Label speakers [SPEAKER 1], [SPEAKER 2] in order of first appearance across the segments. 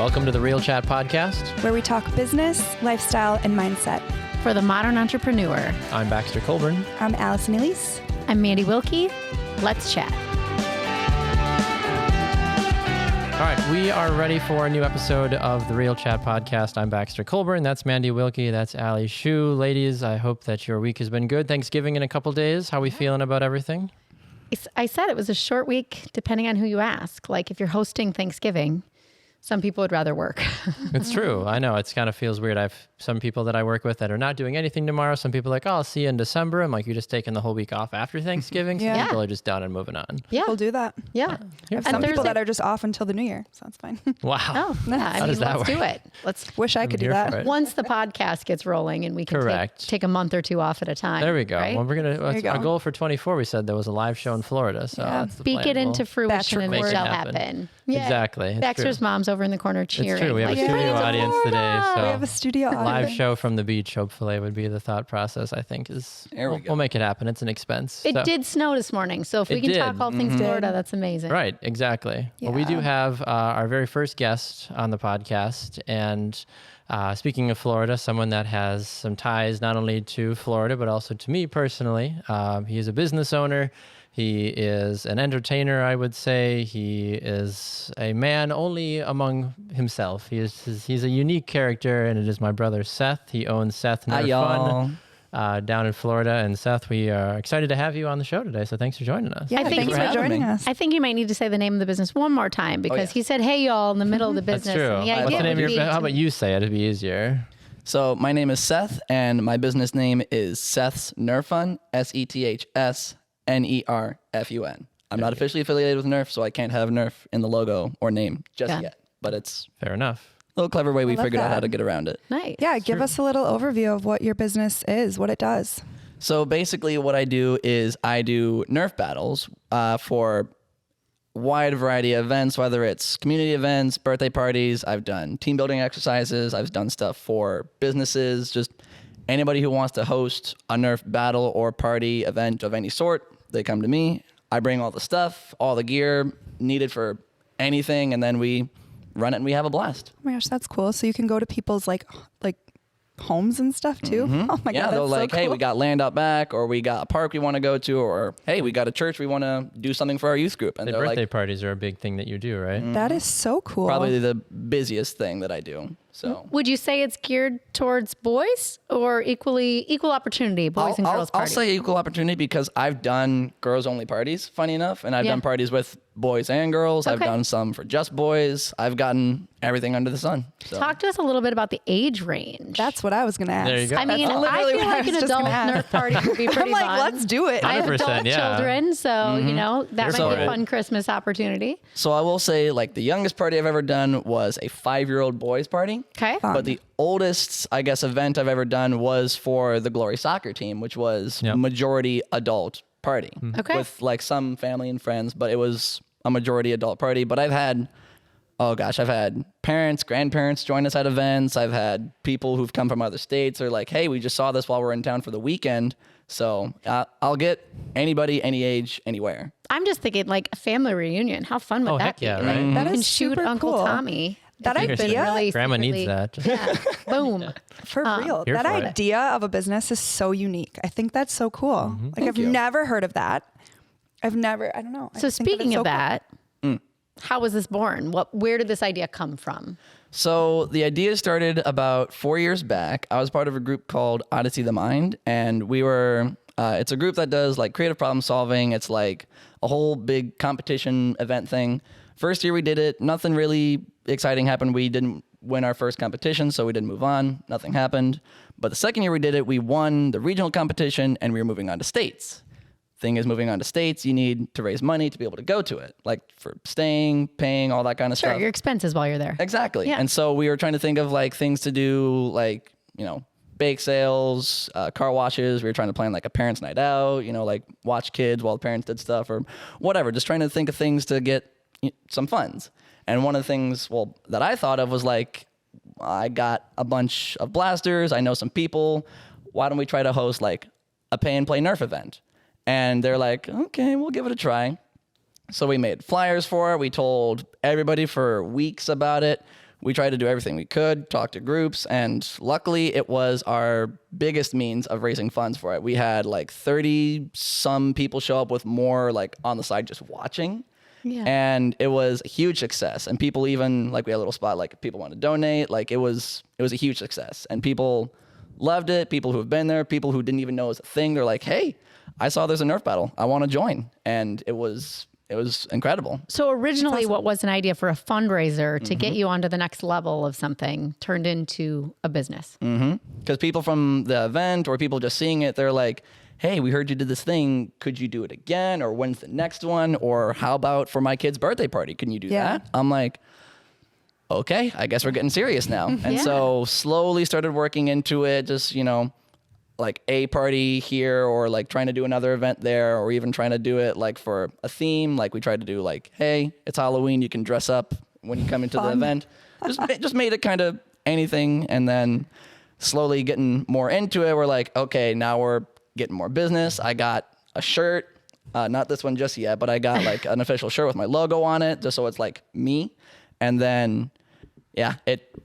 [SPEAKER 1] Welcome to the Real Chat Podcast,
[SPEAKER 2] where we talk business, lifestyle, and mindset.
[SPEAKER 3] For the modern entrepreneur.
[SPEAKER 1] I'm Baxter Colburn.
[SPEAKER 2] I'm Allison Elise.
[SPEAKER 3] I'm Mandy Wilkie. Let's chat.
[SPEAKER 1] All right, we are ready for a new episode of the Real Chat Podcast. I'm Baxter Colburn. That's Mandy Wilkie. That's Allie Shu. Ladies, I hope that your week has been good. Thanksgiving in a couple days. How are we feeling about everything?
[SPEAKER 3] I said it was a short week, depending on who you ask. Like if you're hosting Thanksgiving, some people would rather work.
[SPEAKER 1] It's true. I know. It kind of feels weird. I've some people that I work with that are not doing anything tomorrow. Some people are like, oh, I'll see you in December. I'm like, you're just taking the whole week off after Thanksgiving.
[SPEAKER 3] Yeah.
[SPEAKER 1] Some people are just done and moving on.
[SPEAKER 3] Yeah.
[SPEAKER 2] People do that.
[SPEAKER 3] Yeah.
[SPEAKER 2] I have some people that are just off until the new year, so that's fine.
[SPEAKER 1] Wow.
[SPEAKER 3] Oh, yeah. I mean, let's do it.
[SPEAKER 2] Wish I could do that.
[SPEAKER 3] Once the podcast gets rolling and we can take a month or two off at a time.
[SPEAKER 1] There we go.
[SPEAKER 3] Right?
[SPEAKER 1] Well, we're gonna. Our goal for 24, we said there was a live show in Florida. So that's the
[SPEAKER 3] speak
[SPEAKER 1] plan.
[SPEAKER 3] it into fruition and it shall happen. Yeah.
[SPEAKER 1] Exactly. It's
[SPEAKER 3] Baxter's mom's over in the corner cheering.
[SPEAKER 1] It's true. We have a studio audience today. So
[SPEAKER 2] we have a studio audience.
[SPEAKER 1] Live show from the beach, hopefully, would be the thought process, I think. We'll make it happen. It's an expense.
[SPEAKER 3] It did snow this morning. So if we can talk all things Florida, that's amazing.
[SPEAKER 1] Right. Exactly. Yeah. Well, we do have our very first guest on the podcast. And speaking of Florida, someone that has some ties not only to Florida, but also to me personally. He is a business owner. He is an entertainer, I would say. He is a man only among himself. He's a unique character, and it is my brother Seth. He owns Seth Ner-Fun down in Florida. And Seth, we are excited to have you on the show today. So thanks for joining us.
[SPEAKER 2] Yeah, thanks for joining us.
[SPEAKER 3] I think you might need to say the name of the business one more time because he said, "Hey, y'all," in the middle of the business.
[SPEAKER 1] That's true.
[SPEAKER 3] And
[SPEAKER 1] What's the name of your? How about you say it? It'd be easier.
[SPEAKER 4] So my name is Seth, and my business name is Seth's Ner-Fun. SETHSNERFUN. I'm not officially affiliated with Nerf, so I can't have Nerf in the logo or name just yet. But it's
[SPEAKER 1] fair enough.
[SPEAKER 4] A little clever way we figured out how to get around it.
[SPEAKER 3] Nice.
[SPEAKER 2] Yeah, give us a little overview of what your business is, what it does.
[SPEAKER 4] So basically what I do is I do Nerf battles for a wide variety of events, whether it's community events, birthday parties. I've done team building exercises. I've done stuff for businesses, just anybody who wants to host a Nerf battle or party event of any sort, they come to me. I bring all the stuff, all the gear needed for anything, and then we run it and we have a blast.
[SPEAKER 2] Oh my gosh, that's cool. So you can go to people's like homes and stuff too? Mm-hmm. Oh my God,
[SPEAKER 4] they're
[SPEAKER 2] that's
[SPEAKER 4] like,
[SPEAKER 2] so cool.
[SPEAKER 4] Hey, we got land out back, or we got a park we want to go to, or hey, we got a church we want to do something for our youth group. And
[SPEAKER 1] the birthday parties are a big thing that you do, right?
[SPEAKER 2] Mm-hmm. That is so cool.
[SPEAKER 4] Probably the busiest thing that I do. So
[SPEAKER 3] would you say it's geared towards boys or equal opportunity, boys and girls parties?
[SPEAKER 4] I'll say equal opportunity because I've done girls only parties, funny enough, and I've done parties with boys and girls. Okay. I've done some for just boys. I've gotten everything under the sun. So.
[SPEAKER 3] Talk to us a little bit about the age range.
[SPEAKER 2] That's what I was going to ask.
[SPEAKER 1] There you go.
[SPEAKER 3] I mean, I feel like an adult Nerf party would be pretty fun.
[SPEAKER 2] I'm like, let's do it.
[SPEAKER 3] I have adult children, so, you know, that might be a fun Christmas opportunity.
[SPEAKER 4] So I will say, like, the youngest party I've ever done was a 5-year-old boys party.
[SPEAKER 3] Okay.
[SPEAKER 4] But the oldest, I guess, event I've ever done was for the Glory soccer team, which was majority adult party.
[SPEAKER 3] Okay.
[SPEAKER 4] With, like, some family and friends, but it was a majority adult party. But I've had parents, grandparents join us at events. I've had people who've come from other states are like, hey, we just saw this while we're in town for the weekend. So I'll get anybody, any age, anywhere.
[SPEAKER 3] I'm just thinking like a family reunion. How fun would that be?
[SPEAKER 1] Yeah, right?
[SPEAKER 3] Like,
[SPEAKER 2] that
[SPEAKER 3] you
[SPEAKER 2] is
[SPEAKER 3] shoot
[SPEAKER 2] super
[SPEAKER 3] Uncle
[SPEAKER 2] cool.
[SPEAKER 3] Tommy.
[SPEAKER 2] That idea,
[SPEAKER 3] really
[SPEAKER 1] Grandma needs that.
[SPEAKER 3] Yeah. Boom.
[SPEAKER 2] For real. That idea of a business is so unique. I think that's so cool. Mm-hmm. Like I've never heard of that. I don't know.
[SPEAKER 3] So speaking of that, how was this born? Where did this idea come from?
[SPEAKER 4] So the idea started about 4 years back. I was part of a group called Odyssey the Mind, and we were, it's a group that does like creative problem solving. It's like a whole big competition event thing. First year we did it, nothing really exciting happened. We didn't win our first competition, so we didn't move on. Nothing happened. But the second year we did it, we won the regional competition, and we were moving on to states. Thing is, moving on to states, you need to raise money to be able to go to it, like for staying, paying, all that kind of stuff.
[SPEAKER 3] Sure, your expenses while you're there.
[SPEAKER 4] Exactly. Yeah. And so we were trying to think of like things to do, like, you know, bake sales, car washes. We were trying to plan like a parents' night out, you know, like watch kids while the parents did stuff or whatever. Just trying to think of things to get some funds. And one of the things, that I thought of was like, I got a bunch of blasters. I know some people. Why don't we try to host like a pay and play Nerf event? And they're like, okay, we'll give it a try. So we made flyers for it. We told everybody for weeks about it. we tried to do everything we could, talk to groups, and luckily it was our biggest means of raising funds for it. We had like 30 some people show up with more like on the side just watching.
[SPEAKER 3] Yeah.
[SPEAKER 4] And it was a huge success. And people even like we had a little spot like people want to donate. Like it was a huge success. And people loved it. People who have been there, people who didn't even know it was a thing, they're like, hey, I saw there's a Nerf battle. I want to join. And it was incredible.
[SPEAKER 3] So originally what was an idea for a fundraiser to get you onto the next level of something turned into a business.
[SPEAKER 4] Because people from the event or people just seeing it, they're like, hey, we heard you did this thing. Could you do it again? Or when's the next one? Or how about for my kid's birthday party? Can you do that? I'm like, okay, I guess we're getting serious now. And so slowly started working into it, just, you know, like a party here or like trying to do another event there or even trying to do it like for a theme. Like we tried to do like, hey, it's Halloween. You can dress up when you come into the event. Just made it kind of anything. And then slowly getting more into it. We're like, okay, now we're getting more business. I got a shirt, not this one just yet, but I got like an official shirt with my logo on it just so it's like me. And then, yeah, it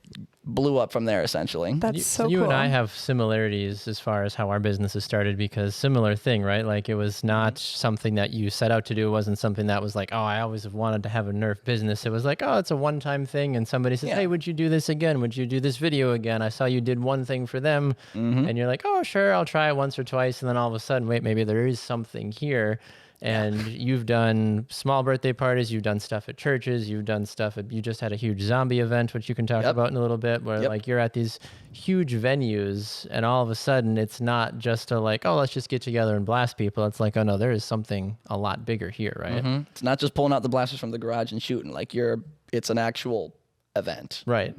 [SPEAKER 4] blew up from there essentially.
[SPEAKER 2] That's so cool.
[SPEAKER 1] You and I have similarities as far as how our businesses started because similar thing, right? Like it was not something that you set out to do. It wasn't something that was like, oh, I always have wanted to have a Nerf business. It was like, oh, it's a one-time thing. And somebody says, hey, would you do this again? Would you do this video again? I saw you did one thing for them. And you're like, oh, sure, I'll try it once or twice. And then all of a sudden, wait, maybe there is something here. And you've done small birthday parties, you've done stuff at churches, you've done stuff you just had a huge zombie event, which you can talk about in a little bit, where like you're at these huge venues and all of a sudden it's not just a like, oh, let's just get together and blast people. It's like, oh no, there is something a lot bigger here, right?
[SPEAKER 4] It's not just pulling out the blasters from the garage and shooting. Like it's an actual event.
[SPEAKER 1] Right.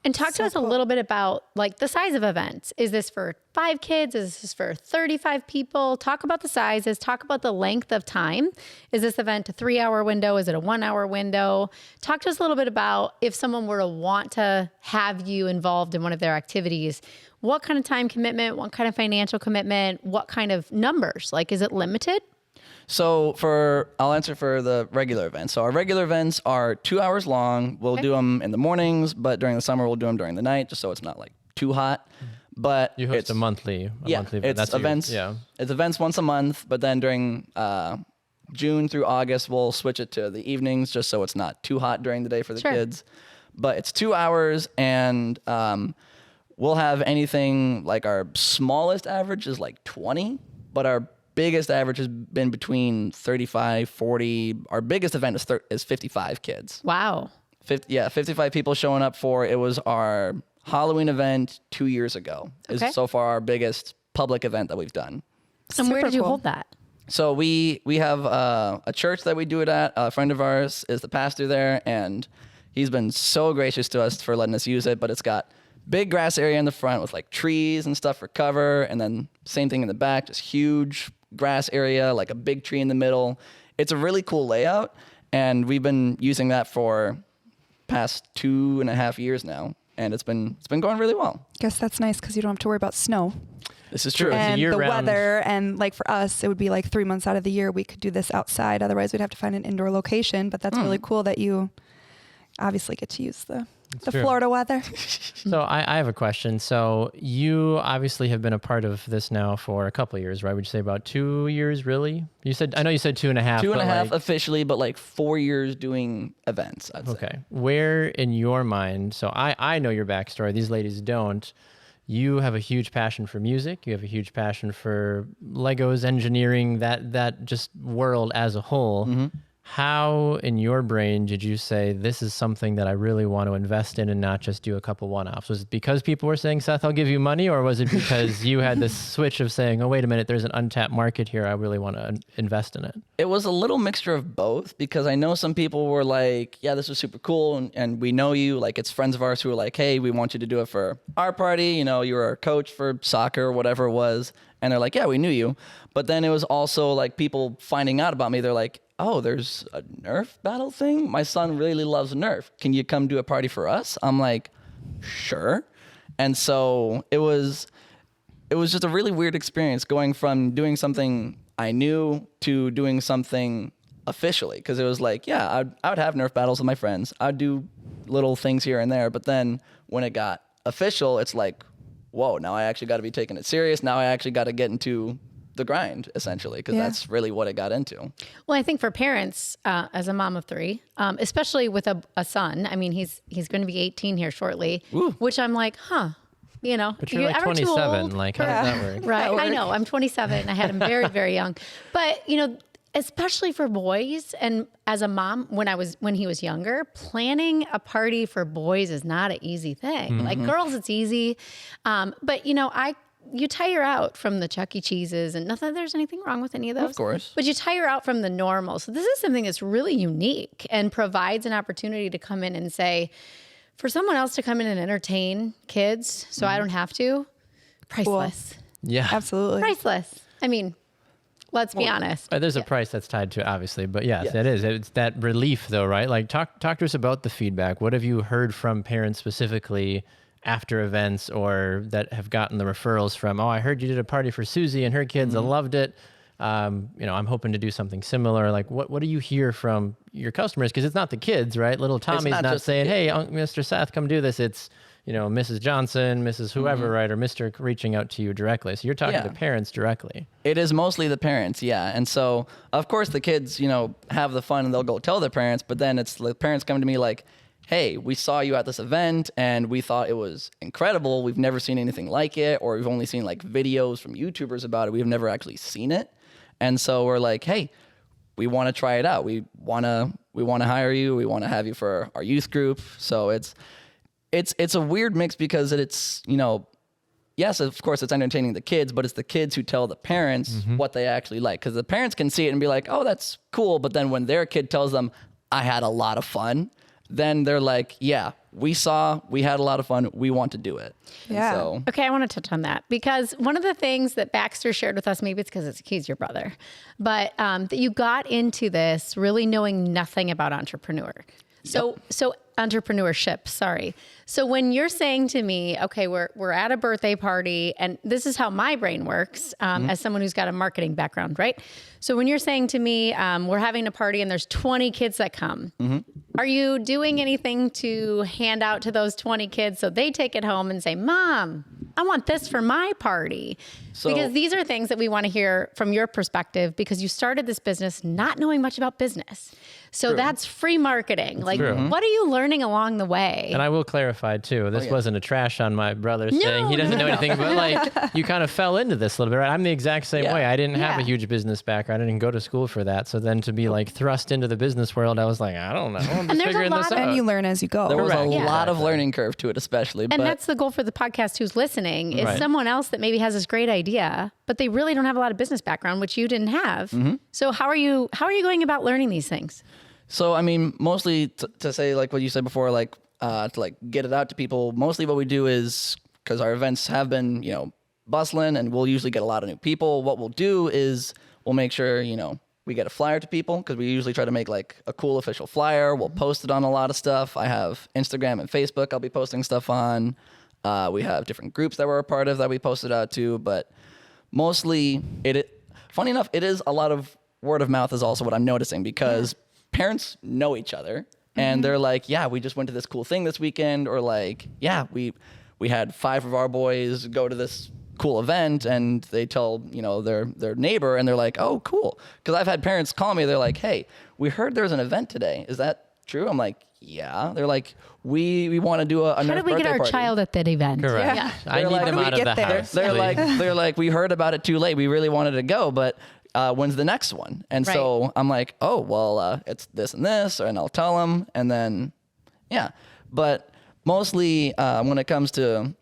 [SPEAKER 3] And talk to us a little bit about like the size of events. Is this for 5 kids? Is this for 35 people? Talk about the sizes. Talk about the length of time. Is this event a 3-hour window? Is it a 1-hour window? Talk to us a little bit about if someone were to want to have you involved in one of their activities, what kind of time commitment, what kind of financial commitment, what kind of numbers? Like, is it limited?
[SPEAKER 4] So I'll answer for the regular events. So our regular events are 2 hours long. We'll do them in the mornings, but during the summer we'll do them during the night, just so it's not like too hot. But
[SPEAKER 1] you host a monthly event.
[SPEAKER 4] It's events. It's events once a month, but then during June through August we'll switch it to the evenings, just so it's not too hot during the day for the kids. But it's 2 hours, and we'll have anything like our smallest average is like 20, but our biggest average has been between 35, 40. Our biggest event is 55 kids.
[SPEAKER 3] Wow.
[SPEAKER 4] 55 people showing up for it. Was our Halloween event 2 years ago. Is so far our biggest public event that we've done.
[SPEAKER 3] And where did you hold that?
[SPEAKER 4] So we have a church that we do it at. A friend of ours is the pastor there, and he's been so gracious to us for letting us use it. But it's got big grass area in the front with like trees and stuff for cover, and then same thing in the back, just huge grass area, like a big tree in the middle. It's a really cool layout, and we've been using that for past 2.5 years now, and it's been going really well.
[SPEAKER 2] Guess that's nice because you don't have to worry about snow.
[SPEAKER 4] This is true.
[SPEAKER 2] And the weather, and like for us, it would be like 3 months out of the year we could do this outside. Otherwise, we'd have to find an indoor location. But that's really cool that you obviously get to use the Florida weather.
[SPEAKER 1] So I have a question. So you obviously have been a part of this now for a couple of years, right? Would you say about 2 years, really? I know you said 2.5.
[SPEAKER 4] 2.5 officially, but like 4 years doing events, I'd say.
[SPEAKER 1] Okay. Where in your mind, so I know your backstory, these ladies don't. You have a huge passion for music. You have a huge passion for Legos, engineering, that just world as a whole. How in your brain did you say, this is something that I really want to invest in and not just do a couple one-offs? Was it because people were saying, Seth, I'll give you money? Or was it because you had this switch of saying, oh, wait a minute, there's an untapped market here. I really want to invest in it?
[SPEAKER 4] It was a little mixture of both, because I know some people were like, yeah, this is super cool. And we know you. Like, it's friends of ours who were like, hey, we want you to do it for our party. You know, you were our coach for soccer or whatever it was. And they're like, yeah, we knew you. But then it was also like people finding out about me. They're like, oh, there's a Nerf battle thing? My son really loves Nerf. Can you come do a party for us? I'm like, sure. And so it was just a really weird experience going from doing something I knew to doing something officially. Because it was like, yeah, I would have Nerf battles with my friends. I'd do little things here and there. But then when it got official, it's like, whoa, now I actually got to be taking it serious. Now I actually got to get into the grind, essentially, because that's really what it got into.
[SPEAKER 3] Well, I think for parents, as a mom of 3, especially with a son, I mean, he's going to be 18 here shortly, which I'm like, you know,
[SPEAKER 1] But you're like 27. Like, how does that work?
[SPEAKER 3] Right. I know. I'm 27. I had him very, very young. But, you know, especially for boys, and as a mom, when he was younger, planning a party for boys is not an easy thing. Like girls, it's easy. But, you know, you tire out from the Chuck E. Cheese's, and not that there's anything wrong with any of those.
[SPEAKER 4] Of course.
[SPEAKER 3] But you tire out from the normal. So this is something that's really unique and provides an opportunity to come in and say, for someone else to come in and entertain kids, so I don't have to, priceless.
[SPEAKER 2] Cool.
[SPEAKER 1] Yeah.
[SPEAKER 2] Absolutely.
[SPEAKER 3] Priceless. I mean, let's be honest.
[SPEAKER 1] There's a price that's tied to it, obviously, but yes, it is. It's that relief, though, right? Like, talk to us about the feedback. What have you heard from parents specifically after events, or that have gotten the referrals from? Oh, I heard you did a party for Susie and her kids. I loved it. You know, I'm hoping to do something similar. Like, what do you hear from your customers? Because it's not the kids, right? Little Tommy's not saying, "Hey, Mr. Seth, come do this." It's, you know, Mrs. Johnson, Mrs. whoever, right, or Mr. reaching out to you directly. So you're talking to parents directly.
[SPEAKER 4] It is mostly the parents, and so of course the kids, you know, have the fun and they'll go tell their parents. But then it's the parents come to me like, "Hey, we saw you at this event and we thought it was incredible. We've never seen anything like it, or we've only seen like videos from YouTubers about it. We've never actually seen it." And so we're like, "Hey, we want to try it out. We want to hire you. We want to have you for our youth group." So it's a weird mix because it's, you know, yes, of course it's entertaining the kids, but it's the kids who tell the parents what they actually like. Because the parents can see it and be like, "Oh, that's cool." But then when their kid tells them, "I had a lot of fun," then they're like, "Yeah, we had a lot of fun. We want to do it."
[SPEAKER 2] Yeah.
[SPEAKER 4] So,
[SPEAKER 3] Okay, I want to touch on that because one of the things that Baxter shared with us, maybe it's because he's your brother, but that you got into this really knowing nothing about so entrepreneurship, sorry. So when you're saying to me, okay, we're at a birthday party, and this is how my brain works as someone who's got a marketing background, right? So when you're saying to me, we're having a party and there's 20 kids that come, are you doing anything to hand out to those 20 kids so they take it home and say, "Mom, I want this for my party"? Because these are things that we want to hear from your perspective, because you started this business not knowing much about business. So that's free marketing. Like, what are you learning along the way?
[SPEAKER 1] And I will clarify too, this wasn't a trash on my brother saying he doesn't know anything, but like, you kind of fell into this a little bit, right? I'm the exact same way. I didn't have a huge business background. I didn't go to school for that. So then to be like thrust into the business world, I was like, I don't know. I'm just figuring this out.
[SPEAKER 2] And you learn as you go.
[SPEAKER 4] there was a lot of learning curve to it, especially.
[SPEAKER 3] And that's the goal for the podcast who's listening, is someone else that maybe has this great idea, but they really don't have a lot of business background, which you didn't have. So how are you going about learning these things?
[SPEAKER 4] So, I mean, mostly to say like what you said before, like to like get it out to people, mostly what we do is, because our events have been, you know, bustling and we'll usually get a lot of new people. What we'll do is we'll make sure, you know, we get a flyer to people, because we usually try to make like a cool official flyer. We'll post it on a lot of stuff. I have Instagram and Facebook I'll be posting stuff on. We have different groups that we're a part of that we post it out to, but mostly funny enough, it is a lot of word of mouth is also what I'm noticing, because parents know each other and they're like, "Yeah, we just went to this cool thing this weekend," or like, "Yeah, we had 5 of our boys go to this cool event," and they tell, you know, their neighbor, and they're like, "Oh, cool." Because I've had parents call me, they're like, "Hey, we heard there's an event today. Is that true?" I'm like, "Yeah." They're like, we want to do a
[SPEAKER 3] How
[SPEAKER 4] Ner-Fun
[SPEAKER 3] do we get our
[SPEAKER 4] party.
[SPEAKER 3] child at that event?
[SPEAKER 1] Correct.
[SPEAKER 3] Yeah.
[SPEAKER 1] I need them out of the house.
[SPEAKER 4] They're like, "We heard about it too late. We really wanted to go, but when's the next one?" And so I'm like, "Oh, well, it's this and this," and I'll tell them. And then, but mostly when it comes to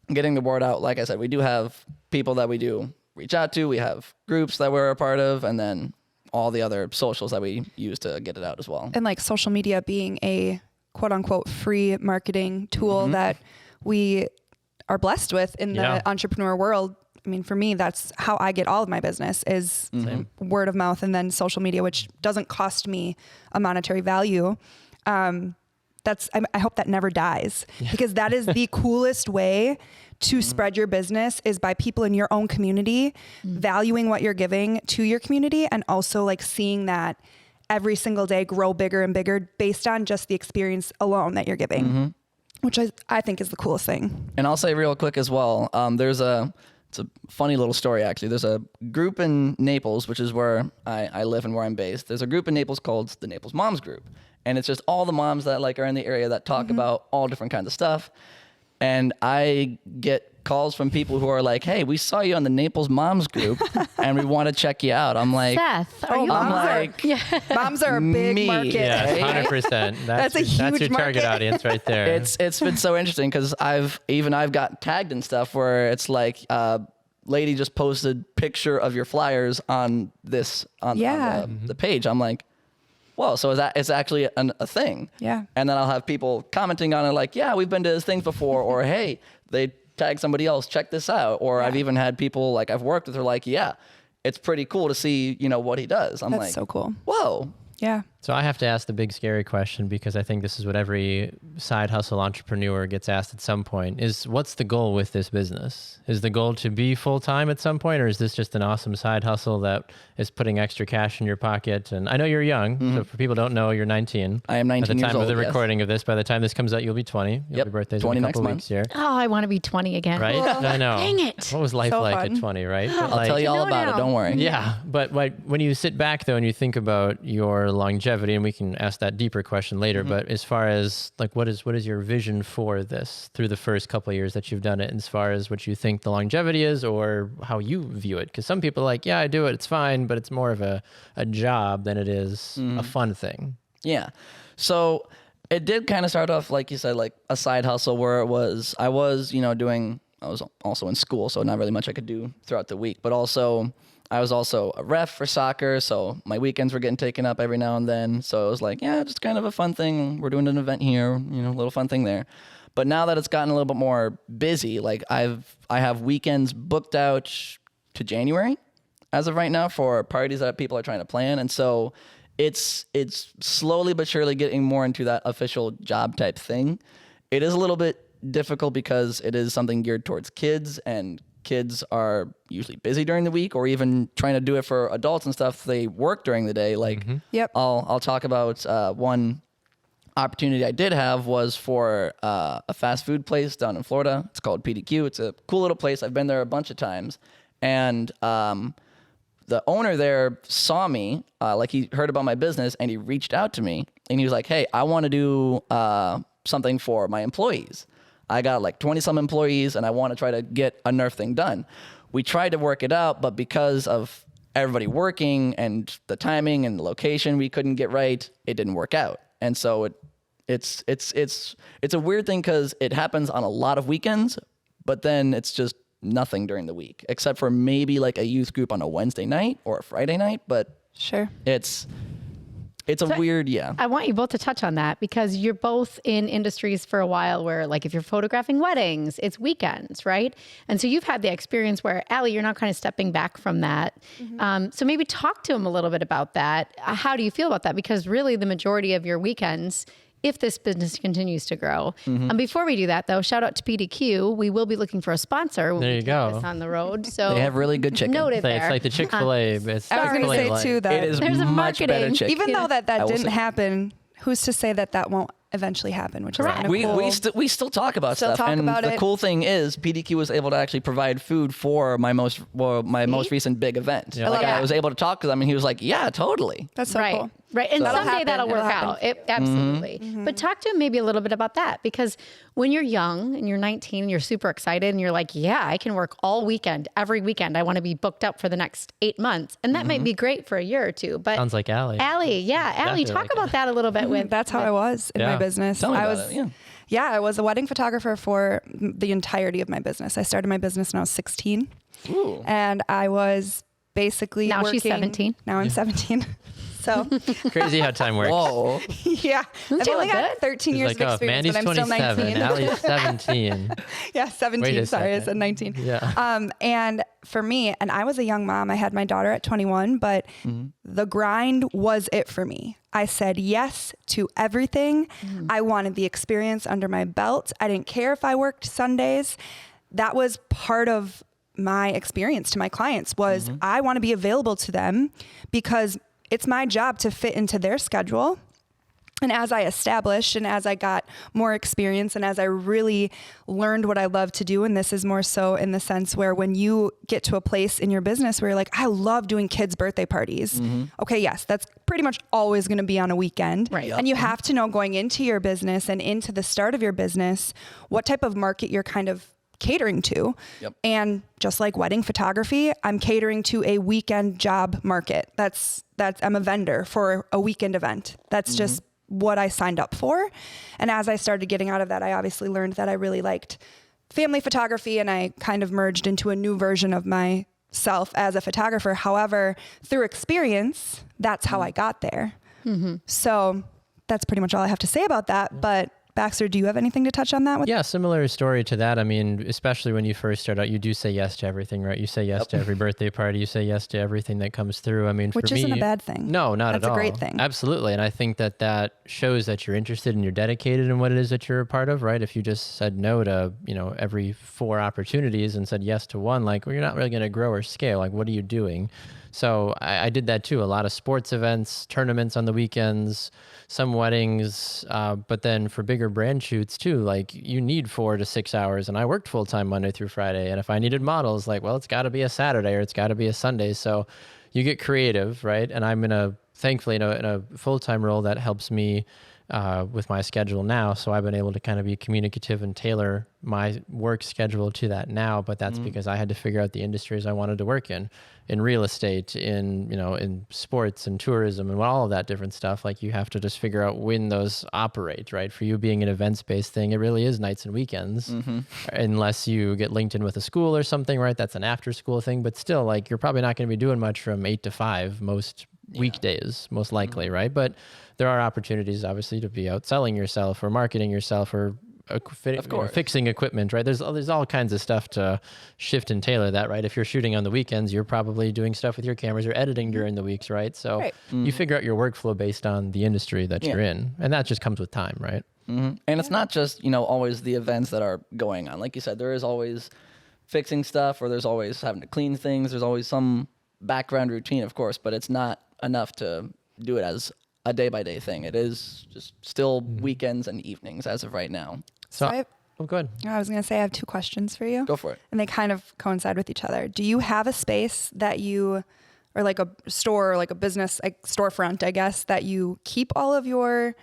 [SPEAKER 4] getting the word out, like I said, we do have people that we do reach out to. We have groups that we're a part of, and then all the other socials that we use to get it out as well.
[SPEAKER 2] And like social media being a quote unquote free marketing tool that we are blessed with in the entrepreneur world. I mean, for me, that's how I get all of my business is word of mouth, and then social media, which doesn't cost me a monetary value. I hope that never dies, because that is the coolest way to spread your business, is by people in your own community valuing what you're giving to your community, and also like seeing that every single day grow bigger and bigger based on just the experience alone that you're giving, which I think is the coolest thing.
[SPEAKER 4] And I'll say real quick as well, it's a funny little story, actually. There's a group in Naples, which is where I live and where I'm based. There's a group in Naples called the Naples Moms Group. And it's just all the moms that like are in the area that talk about all different kinds of stuff. And I get calls from people who are like, hey, we saw you on the Naples Moms Group and we want to check you out. I'm like,
[SPEAKER 3] Seth, are you
[SPEAKER 4] I'm
[SPEAKER 3] moms
[SPEAKER 4] like,
[SPEAKER 2] moms are a big
[SPEAKER 4] me.
[SPEAKER 2] market.
[SPEAKER 1] Yeah, 100%.
[SPEAKER 2] That's a huge
[SPEAKER 1] That's your target
[SPEAKER 2] market.
[SPEAKER 1] audience right there.
[SPEAKER 4] It's been so interesting because I've got tagged in stuff where it's like, lady just posted picture of your flyers on this on the page. I'm like, whoa, so it's actually a thing.
[SPEAKER 2] Yeah.
[SPEAKER 4] And then I'll have people commenting on it like, yeah, we've been to this thing before, or hey, they tag somebody else, check this out. Or I've even had people like I've worked with who are like, yeah, it's pretty cool to see, what he does. I'm
[SPEAKER 2] That's
[SPEAKER 4] like,
[SPEAKER 2] so cool.
[SPEAKER 4] whoa.
[SPEAKER 2] Yeah.
[SPEAKER 1] So I have to ask the big scary question, because I think this is what every side hustle entrepreneur gets asked at some point, is what's the goal with this business? Is the goal to be full-time at some point, or is this just an awesome side hustle that is putting extra cash in your pocket? And I know you're young, so for people who don't know, you're 19.
[SPEAKER 4] I am 19
[SPEAKER 1] At the time
[SPEAKER 4] years
[SPEAKER 1] of the
[SPEAKER 4] old, yes.
[SPEAKER 1] recording of this. By the time this comes out, you'll be 20. Your birthday's
[SPEAKER 4] 20
[SPEAKER 1] in a
[SPEAKER 4] next
[SPEAKER 1] couple
[SPEAKER 4] month.
[SPEAKER 1] weeks here.
[SPEAKER 3] Oh, I want to be 20 again.
[SPEAKER 1] Right? I know.
[SPEAKER 3] Dang it.
[SPEAKER 1] What was life
[SPEAKER 2] So
[SPEAKER 1] like
[SPEAKER 2] fun.
[SPEAKER 1] at 20, right? But
[SPEAKER 4] I'll tell you all
[SPEAKER 3] know
[SPEAKER 4] about
[SPEAKER 3] now.
[SPEAKER 4] it. Don't worry.
[SPEAKER 1] Yeah, but when you sit back though and you think about your longevity, and we can ask that deeper question later, but as far as like what is your vision for this through the first couple of years that you've done it, as far as what you think the longevity is or how you view it? Because some people are like, yeah, I do it, it's fine, but it's more of a job than it is a fun thing.
[SPEAKER 4] Yeah. So it did kind of start off, like you said, like a side hustle where I was also in school, so not really much I could do throughout the week, but I was also a ref for soccer, so my weekends were getting taken up every now and then. So it was like, yeah, just kind of a fun thing. We're doing an event here, a little fun thing there. But now that it's gotten a little bit more busy, like I have weekends booked out to January as of right now for parties that people are trying to plan. And so it's slowly but surely getting more into that official job type thing. It is a little bit difficult because it is something geared towards kids, and kids are usually busy during the week, or even trying to do it for adults and stuff. They work during the day. Like, I'll talk about one opportunity I did have was for a fast food place down in Florida. It's called PDQ. It's a cool little place. I've been there a bunch of times, and the owner there saw me, like he heard about my business, and he reached out to me, and he was like, "Hey, I want to do something for my employees. I got like 20 some employees and I want to try to get a Nerf thing done." We tried to work it out, but because of everybody working and the timing and the location we couldn't get right, it didn't work out. And so it's a weird thing because it happens on a lot of weekends, but then it's just nothing during the week, except for maybe like a youth group on a Wednesday night or a Friday night. But
[SPEAKER 2] Sure.
[SPEAKER 4] It's a weird,
[SPEAKER 3] I want you both to touch on that, because you're both in industries for a while where, like, if you're photographing weddings, it's weekends, right? And so you've had the experience where, Allie, you're now kind of stepping back from that. So maybe talk to him a little bit about that. How do you feel about that? Because really the majority of your weekends, if this business continues to grow. Before we do that, though, shout out to PDQ. We will be looking for a sponsor when
[SPEAKER 1] There
[SPEAKER 3] we
[SPEAKER 1] you
[SPEAKER 3] take
[SPEAKER 1] go.
[SPEAKER 3] this on the road. So
[SPEAKER 4] they have really good chicken.
[SPEAKER 3] noted there.
[SPEAKER 1] It's like the Chick-fil-A. It's
[SPEAKER 2] I was
[SPEAKER 1] Chick-fil-A
[SPEAKER 2] going to say
[SPEAKER 1] like.
[SPEAKER 2] too that
[SPEAKER 4] It is
[SPEAKER 3] There's a
[SPEAKER 4] much better
[SPEAKER 3] marketing.
[SPEAKER 4] chicken.
[SPEAKER 2] even though that
[SPEAKER 4] I will
[SPEAKER 2] didn't
[SPEAKER 4] say.
[SPEAKER 2] happen, who's to say that won't eventually happen, which is
[SPEAKER 3] Correct.
[SPEAKER 2] kind of cool.
[SPEAKER 4] We still talk about
[SPEAKER 2] Still
[SPEAKER 4] stuff,
[SPEAKER 2] talk
[SPEAKER 4] and
[SPEAKER 2] about
[SPEAKER 4] the
[SPEAKER 2] it.
[SPEAKER 4] cool thing is PDQ was able to actually provide food for my most recent big event.
[SPEAKER 1] Yeah.
[SPEAKER 2] I love
[SPEAKER 4] Like I
[SPEAKER 2] that.
[SPEAKER 4] was able to talk to them, and he was like, "Yeah, totally."
[SPEAKER 2] That's so
[SPEAKER 3] right.
[SPEAKER 2] cool.
[SPEAKER 3] Right. And
[SPEAKER 2] That'll
[SPEAKER 3] someday
[SPEAKER 2] happen.
[SPEAKER 3] that'll work
[SPEAKER 2] It'll happen.
[SPEAKER 3] out. Absolutely. But talk to him maybe a little bit about that, because when you're young and you're 19 and you're super excited and you're like, yeah, I can work all weekend, every weekend. I want to be booked up for the next 8 months. And that might be great for a year or two. But
[SPEAKER 1] Sounds like Allie.
[SPEAKER 3] Allie,
[SPEAKER 1] Definitely
[SPEAKER 3] talk
[SPEAKER 1] like
[SPEAKER 3] about that a little bit with
[SPEAKER 2] That's how I was in my
[SPEAKER 1] Yeah.
[SPEAKER 2] business.
[SPEAKER 4] Tell me
[SPEAKER 2] I
[SPEAKER 4] about
[SPEAKER 2] was,
[SPEAKER 4] it, yeah.
[SPEAKER 2] I was a wedding photographer for the entirety of my business. I started my business when I was 16, and I was basically
[SPEAKER 3] Now she's
[SPEAKER 2] working.
[SPEAKER 3] 17.
[SPEAKER 2] Now I'm 17. So
[SPEAKER 1] Crazy how time works.
[SPEAKER 4] Whoa.
[SPEAKER 2] yeah, I've
[SPEAKER 3] you
[SPEAKER 2] only
[SPEAKER 3] look
[SPEAKER 2] got
[SPEAKER 3] good?
[SPEAKER 2] 13
[SPEAKER 1] She's
[SPEAKER 2] years
[SPEAKER 1] like,
[SPEAKER 2] of
[SPEAKER 1] oh,
[SPEAKER 2] experience,
[SPEAKER 1] Mandy's
[SPEAKER 2] but I'm still
[SPEAKER 1] 27,
[SPEAKER 2] 19.
[SPEAKER 1] Allie's 17.
[SPEAKER 2] Yeah,
[SPEAKER 1] Wait
[SPEAKER 2] 17.
[SPEAKER 1] a
[SPEAKER 2] Sorry, I
[SPEAKER 1] second.
[SPEAKER 2] said 19.
[SPEAKER 1] Yeah.
[SPEAKER 2] And for me, and I was a young mom. I had my daughter at 21, but the grind was it for me. I said yes to everything. I wanted the experience under my belt. I didn't care if I worked Sundays. That was part of my experience to my clients was I want to be available to them, because it's my job to fit into their schedule. And as I established and as I got more experience and as I really learned what I love to do, and this is more so in the sense where when you get to a place in your business where you're like, I love doing kids' birthday parties. Okay, yes, that's pretty much always going to be on a weekend.
[SPEAKER 3] Right.
[SPEAKER 2] And you have to know going into your business and into the start of your business, what type of market you're kind of catering to. And just like wedding photography, I'm catering to a weekend job market. I'm a vendor for a weekend event. That's just what I signed up for. And as I started getting out of that, I obviously learned that I really liked family photography, and I kind of merged into a new version of myself as a photographer. However, through experience, that's how I got there. So that's pretty much all I have to say about that. But Baxter, do you have anything to touch on that?
[SPEAKER 1] Yeah, similar story to that. I mean, especially when you first start out, you do say yes to everything, right? You say yes to every birthday party. You say yes to everything that comes through. I mean,
[SPEAKER 2] Which
[SPEAKER 1] for me,
[SPEAKER 2] isn't a bad thing.
[SPEAKER 1] No, not at all.
[SPEAKER 2] That's a great thing.
[SPEAKER 1] Absolutely. And I think that shows that you're interested and you're dedicated in what it is that you're a part of, right? If you just said no to, every 4 opportunities and said yes to one, like, well, you're not really going to grow or scale. Like, what are you doing? So I did that too. A lot of sports events, tournaments on the weekends, some weddings, but then for bigger brand shoots too, like you need 4 to 6 hours. And I worked full time Monday through Friday. And if I needed models, like, well, it's got to be a Saturday or it's got to be a Sunday. So you get creative, right? And I'm thankfully in a full-time role that helps me with my schedule now. So I've been able to kind of be communicative and tailor my work schedule to that now. But that's because I had to figure out the industries I wanted to work in real estate, in sports and tourism and all of that different stuff. Like you have to just figure out when those operate, right? For you being an events-based thing, it really is nights and weekends, unless you get linked in with a school or something, right? That's an after-school thing. But still, like you're probably not going to be doing much from 8 to 5 most weekdays, most likely, right? But there are opportunities, obviously, to be out selling yourself or marketing yourself or fixing equipment, right? There's all kinds of stuff to shift and tailor that, right? If you're shooting on the weekends, you're probably doing stuff with your cameras or editing during the weeks, right? So you figure out your workflow based on the industry that you're in, and that just comes with time, right?
[SPEAKER 4] And it's not just, always the events that are going on. Like you said, there is always fixing stuff, or there's always having to clean things. There's always some background routine, of course, but it's not enough to do it as a day-by-day thing. It is just still weekends and evenings as of right now.
[SPEAKER 1] So go ahead.
[SPEAKER 2] I was going to say I have 2 questions for you.
[SPEAKER 4] Go for it.
[SPEAKER 2] And they kind of coincide with each other. Do you have a space that or like a store or like a business, like storefront, I guess, that you keep all of your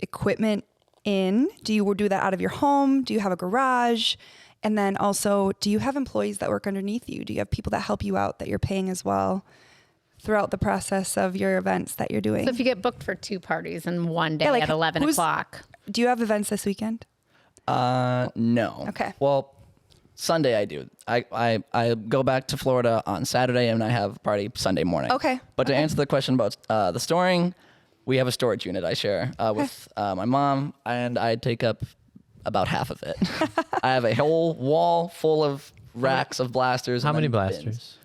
[SPEAKER 2] equipment in? Do you do that out of your home? Do you have a garage? And then also, do you have employees that work underneath you? Do you have people that help you out that you're paying as well throughout the process of your events that you're doing?
[SPEAKER 3] So if you get booked for 2 parties in one day at 11 o'clock.
[SPEAKER 2] Do you have events this weekend?
[SPEAKER 4] No.
[SPEAKER 2] Okay.
[SPEAKER 4] Well, Sunday I do. I go back to Florida on Saturday and I have a party Sunday morning.
[SPEAKER 2] Okay.
[SPEAKER 4] But to answer the question about the storing, we have a storage unit I share with my mom, and I take up about half of it. I have a whole wall full of racks of blasters.
[SPEAKER 1] How many
[SPEAKER 4] blasters?
[SPEAKER 1] blasters?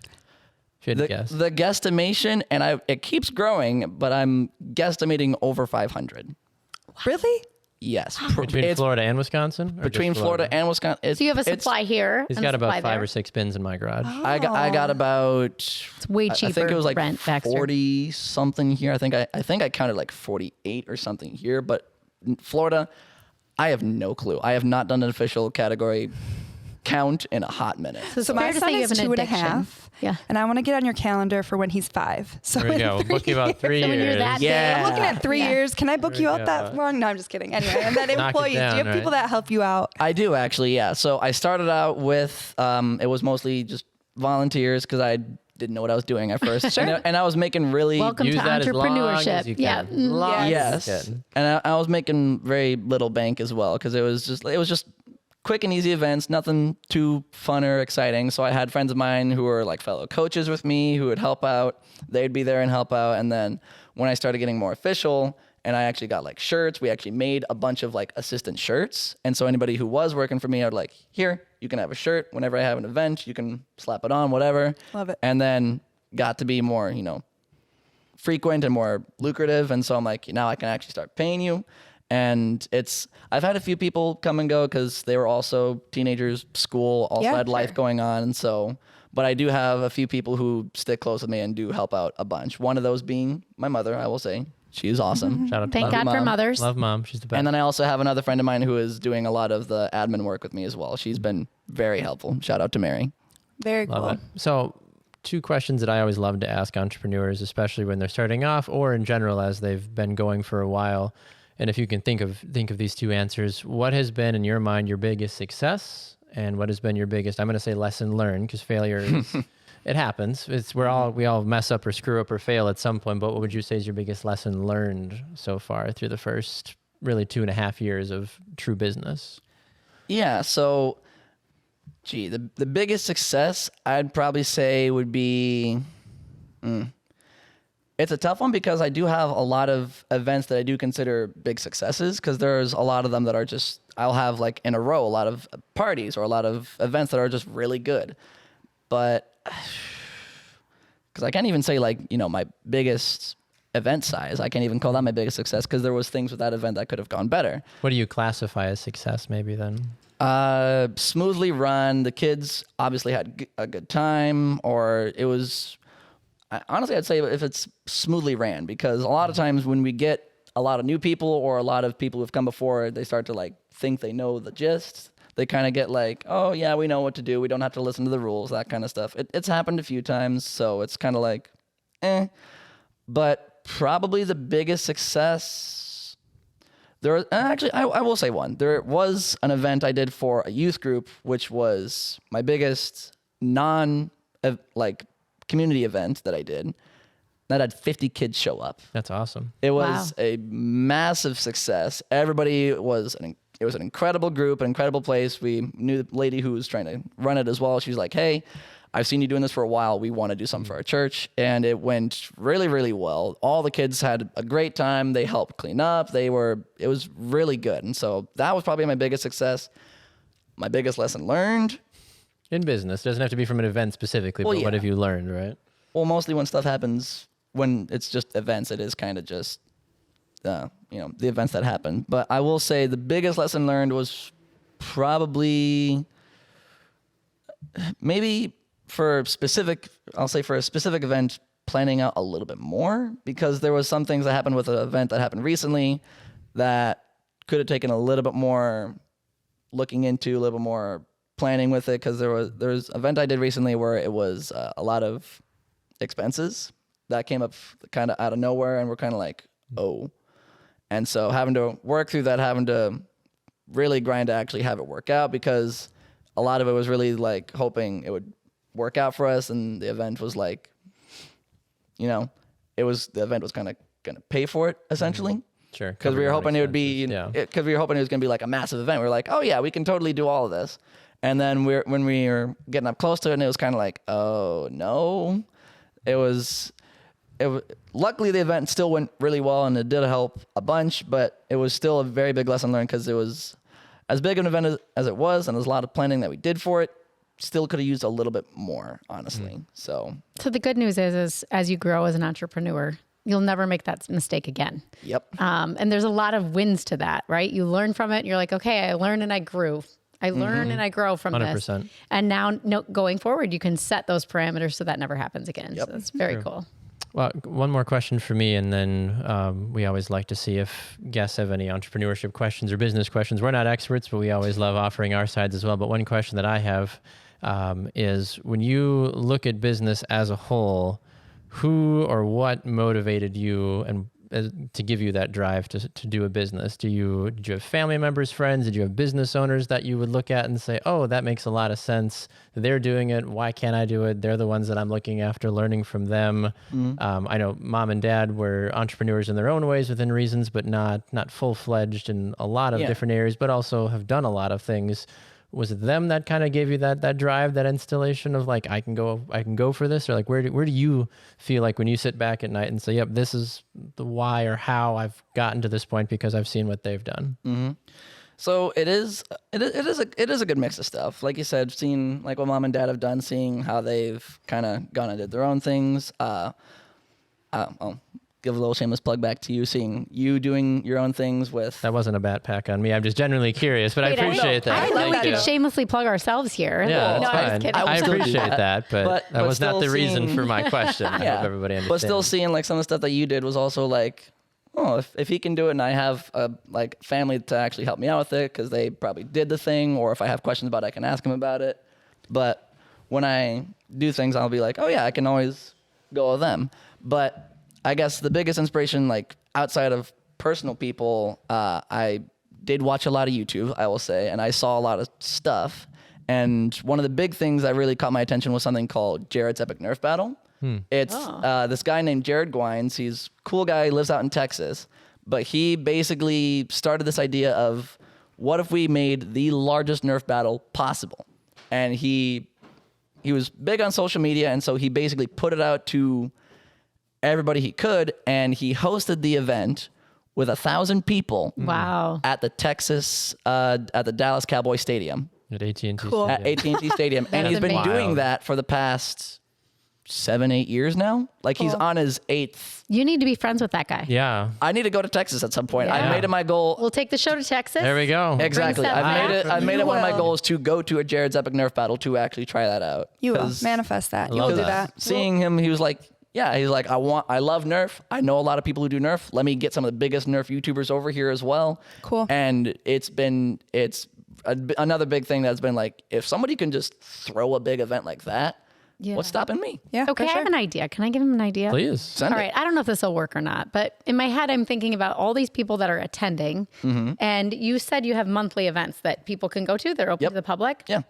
[SPEAKER 1] If you had to guess.
[SPEAKER 4] The guesstimation, and it keeps growing, but I'm guesstimating over 500.
[SPEAKER 2] Really?
[SPEAKER 4] Yes.
[SPEAKER 1] Between Florida and Wisconsin?
[SPEAKER 4] Between Florida and Wisconsin.
[SPEAKER 3] So you have a supply here.
[SPEAKER 1] He's got about 5 or 6 bins in my garage.
[SPEAKER 2] Oh.
[SPEAKER 4] I got about.
[SPEAKER 3] It's way cheaper.
[SPEAKER 4] I think it was like
[SPEAKER 3] rent,
[SPEAKER 4] 40 something here. I think I counted like 48 or something here. But in Florida, I have no clue. I have not done an official category count in a hot minute.
[SPEAKER 2] So my son is 2.5.
[SPEAKER 3] Yeah.
[SPEAKER 2] And I want to get on your calendar for when he's 5. So
[SPEAKER 1] there we go. We'll book you about 3
[SPEAKER 3] So when
[SPEAKER 1] years.
[SPEAKER 3] you're that
[SPEAKER 4] Yeah.
[SPEAKER 2] I'm looking at 3 years. Can I book you out that long? No, I'm just kidding. Anyway, and then employees.
[SPEAKER 1] down,
[SPEAKER 2] Do you have people that help you out?
[SPEAKER 4] I do actually, yeah. So I started out with it was mostly just volunteers because I didn't know what I was doing at first. And I was making really
[SPEAKER 3] Welcome
[SPEAKER 1] Use
[SPEAKER 3] to
[SPEAKER 1] that as long
[SPEAKER 3] entrepreneurship.
[SPEAKER 1] as you can.
[SPEAKER 3] Yeah.
[SPEAKER 1] Long as you
[SPEAKER 4] Yes.
[SPEAKER 1] can.
[SPEAKER 4] And I was making very little bank as well because it was just quick and easy events, nothing too fun or exciting. So I had friends of mine who were like fellow coaches with me who would help out. They'd be there and help out. And then when I started getting more official and I actually got like shirts, we actually made a bunch of like assistant shirts. And so anybody who was working for me, I'd like, here, you can have a shirt. Whenever I have an event, you can slap it on, whatever.
[SPEAKER 2] Love it.
[SPEAKER 4] And then got to be more, frequent and more lucrative. And so I'm like, now I can actually start paying you. And I've had a few people come and go because they were also teenagers, school, also had life going on. And so, But I do have a few people who stick close with me and do help out a bunch. One of those being my mother, I will say. She is awesome.
[SPEAKER 1] Shout out to
[SPEAKER 3] Thank
[SPEAKER 1] Mom.
[SPEAKER 3] God for mothers.
[SPEAKER 1] Love Mom. She's the best.
[SPEAKER 4] And then I also have another friend of mine who is doing a lot of the admin work with me as well. She's been very helpful. Shout out to Mary.
[SPEAKER 2] Very
[SPEAKER 1] Love
[SPEAKER 2] cool.
[SPEAKER 1] it. So, two questions that I always love to ask entrepreneurs, especially when they're starting off or in general as they've been going for a while. And if you can think of these two answers, what has been in your mind your biggest success, and what has been your biggest, I'm going to say lesson learned, because failure is, it happens. We all mess up or screw up or fail at some point. But what would you say is your biggest lesson learned so far through the first really 2.5 years of true business?
[SPEAKER 4] Yeah. So, the biggest success I'd probably say would be, it's a tough one because I do have a lot of events that I do consider big successes, because there's a lot of them that are just, I'll have like in a row, a lot of parties or a lot of events that are just really good. But, because I can't even say like, my biggest event size, I can't even call that my biggest success, because there was things with that event that could have gone better.
[SPEAKER 1] What do you classify as success maybe then?
[SPEAKER 4] Smoothly run. The kids obviously had a good time, or it was, honestly, I'd say if it's smoothly ran, because a lot of times when we get a lot of new people or a lot of people who've come before, they start to like think they know the gist. They kind of get like, oh yeah, we know what to do. We don't have to listen to the rules, that kind of stuff. It's happened a few times, so it's kind of like, But probably the biggest success, I will say one. There was an event I did for a youth group, which was my biggest community event that I did. That had 50 kids show up.
[SPEAKER 1] That's awesome.
[SPEAKER 4] It was a massive success. Everybody was it was an incredible group, an incredible place. We knew the lady who was trying to run it as well. She was like, hey, I've seen you doing this for a while. We want to do something for our church. And it went really, really well. All the kids had a great time. They helped clean up. It was really good. And so that was probably my biggest success. My biggest lesson learned.
[SPEAKER 1] In business. Doesn't have to be from an event specifically, but what have you learned, right?
[SPEAKER 4] Well, mostly when stuff happens, when it's just events, it is kind of just, the events that happen. But I will say the biggest lesson learned was probably maybe for a specific event, planning out a little bit more, because there was some things that happened with an event that happened recently that could have taken a little bit more looking into, a little bit more planning with it, because there's an event I did recently where it was a lot of expenses that came up kind of out of nowhere, and we're kind of like, oh. And so having to work through that, having to really grind to actually have it work out, because a lot of it was really like hoping it would work out for us, and the event was like, the event was kind of going to pay for it essentially.
[SPEAKER 1] Sure.
[SPEAKER 4] Because we were hoping it would be, because we were hoping it was going to be like a massive event. We were like, oh yeah, we can totally do all of this. And then when we were getting up close to it, and it was kind of like, oh no, luckily the event still went really well, and it did help a bunch, but it was still a very big lesson learned, because it was as big an event as it was, and there's a lot of planning that we did for it. Still could have used a little bit more, honestly. So
[SPEAKER 3] the good news is as you grow as an entrepreneur, you'll never make that mistake again.
[SPEAKER 4] Yep.
[SPEAKER 3] And there's a lot of wins to that, right? You learn from it, and you're like, okay, I learned and I grew. I learn and I grow from
[SPEAKER 1] 100%.
[SPEAKER 3] this. And now going forward, you can set those parameters so that never happens again.
[SPEAKER 4] Yep.
[SPEAKER 3] So that's very cool.
[SPEAKER 1] Well, one more question for me, and then we always like to see if guests have any entrepreneurship questions or business questions. We're not experts, but we always love offering our sides as well. But one question that I have is, when you look at business as a whole, who or what motivated you and to give you that drive to do a business? Did you have family members, friends? Did you have business owners that you would look at and say, oh, that makes a lot of sense. They're doing it. Why can't I do it? They're the ones that I'm looking after, learning from them. I know mom and dad were entrepreneurs in their own ways within reasons, but not full-fledged in a lot of different areas, but also have done a lot of things. Was it them that kind of gave you that drive, that installation of like, I can go for this? Or like, where do you feel like when you sit back at night and say, yep, this is the why or how I've gotten to this point because I've seen what they've done?
[SPEAKER 4] Mm-hmm. So it is a good mix of stuff. Like you said, seeing like what mom and dad have done, seeing how they've kind of gone and did their own things. give a little shameless plug back to you, seeing you doing your own things with.
[SPEAKER 1] That wasn't a backpack on me. I'm just genuinely curious, but I appreciate that.
[SPEAKER 3] I didn't know we
[SPEAKER 1] Thank you.
[SPEAKER 3] could shamelessly plug ourselves here.
[SPEAKER 1] Yeah,
[SPEAKER 3] no,
[SPEAKER 1] that's
[SPEAKER 3] I was
[SPEAKER 1] fine.
[SPEAKER 3] kidding.
[SPEAKER 1] I
[SPEAKER 4] will still do
[SPEAKER 1] appreciate that, but that was not the
[SPEAKER 4] still
[SPEAKER 1] reason
[SPEAKER 4] seeing-
[SPEAKER 1] for my question. I hope everybody understands.
[SPEAKER 4] But still seeing like some of the stuff that you did was also like, oh, if he can do it and I have a like family to actually help me out with it because they probably did the thing, or if I have questions about it, I can ask them about it. But when I do things, I'll be like, oh yeah, I can always go with them. But I guess the biggest inspiration, like outside of personal people, I did watch a lot of YouTube, I will say, and I saw a lot of stuff. And one of the big things that really caught my attention was something called Jared's Epic Nerf Battle. It's this guy named Jared Gwines. He's a cool guy, lives out in Texas. But he basically started this idea of what if we made the largest Nerf battle possible? And he was big on social media, and so he basically put it out to everybody he could, and he hosted the event with 1,000 people.
[SPEAKER 3] Wow.
[SPEAKER 4] At the Dallas Cowboy Stadium.
[SPEAKER 1] At AT&T.
[SPEAKER 2] Cool.
[SPEAKER 4] At AT&T Stadium. And he's been
[SPEAKER 3] amazing.
[SPEAKER 4] doing that for the past 7-8 years now. Like he's on his 8th.
[SPEAKER 3] You need to be friends with that guy.
[SPEAKER 1] Yeah.
[SPEAKER 4] I need to go to Texas at some point.
[SPEAKER 3] Yeah.
[SPEAKER 4] I made it my goal.
[SPEAKER 3] We'll take the show to Texas.
[SPEAKER 1] There we go.
[SPEAKER 4] Exactly.
[SPEAKER 3] Seth
[SPEAKER 4] I've made
[SPEAKER 2] You
[SPEAKER 4] it one of my
[SPEAKER 2] will.
[SPEAKER 4] goals to go to a Jared's Epic Nerf Battle to actually try that out.
[SPEAKER 2] You will
[SPEAKER 4] 'Cause
[SPEAKER 2] manifest that. You
[SPEAKER 1] love
[SPEAKER 2] will do
[SPEAKER 1] that.
[SPEAKER 2] that.
[SPEAKER 4] Seeing him, he was like, he's like, I love Nerf. I know a lot of people who do Nerf. Let me get some of the biggest Nerf YouTubers over here as well.
[SPEAKER 2] Cool.
[SPEAKER 4] And it's another big thing that's been like, if somebody can just throw a big event like that,
[SPEAKER 3] Yeah.
[SPEAKER 4] what's stopping me?
[SPEAKER 2] Yeah.
[SPEAKER 3] Okay,
[SPEAKER 2] for
[SPEAKER 3] I
[SPEAKER 2] sure.
[SPEAKER 3] have an idea. Can I give him an idea?
[SPEAKER 1] Please.
[SPEAKER 4] Send
[SPEAKER 3] All
[SPEAKER 4] it.
[SPEAKER 3] right. I don't know if this will work or not, but in my head, I'm thinking about all these people that are attending. And you said you have monthly events that people can go to. They're open
[SPEAKER 4] Yep.
[SPEAKER 3] to the public.
[SPEAKER 4] Yeah.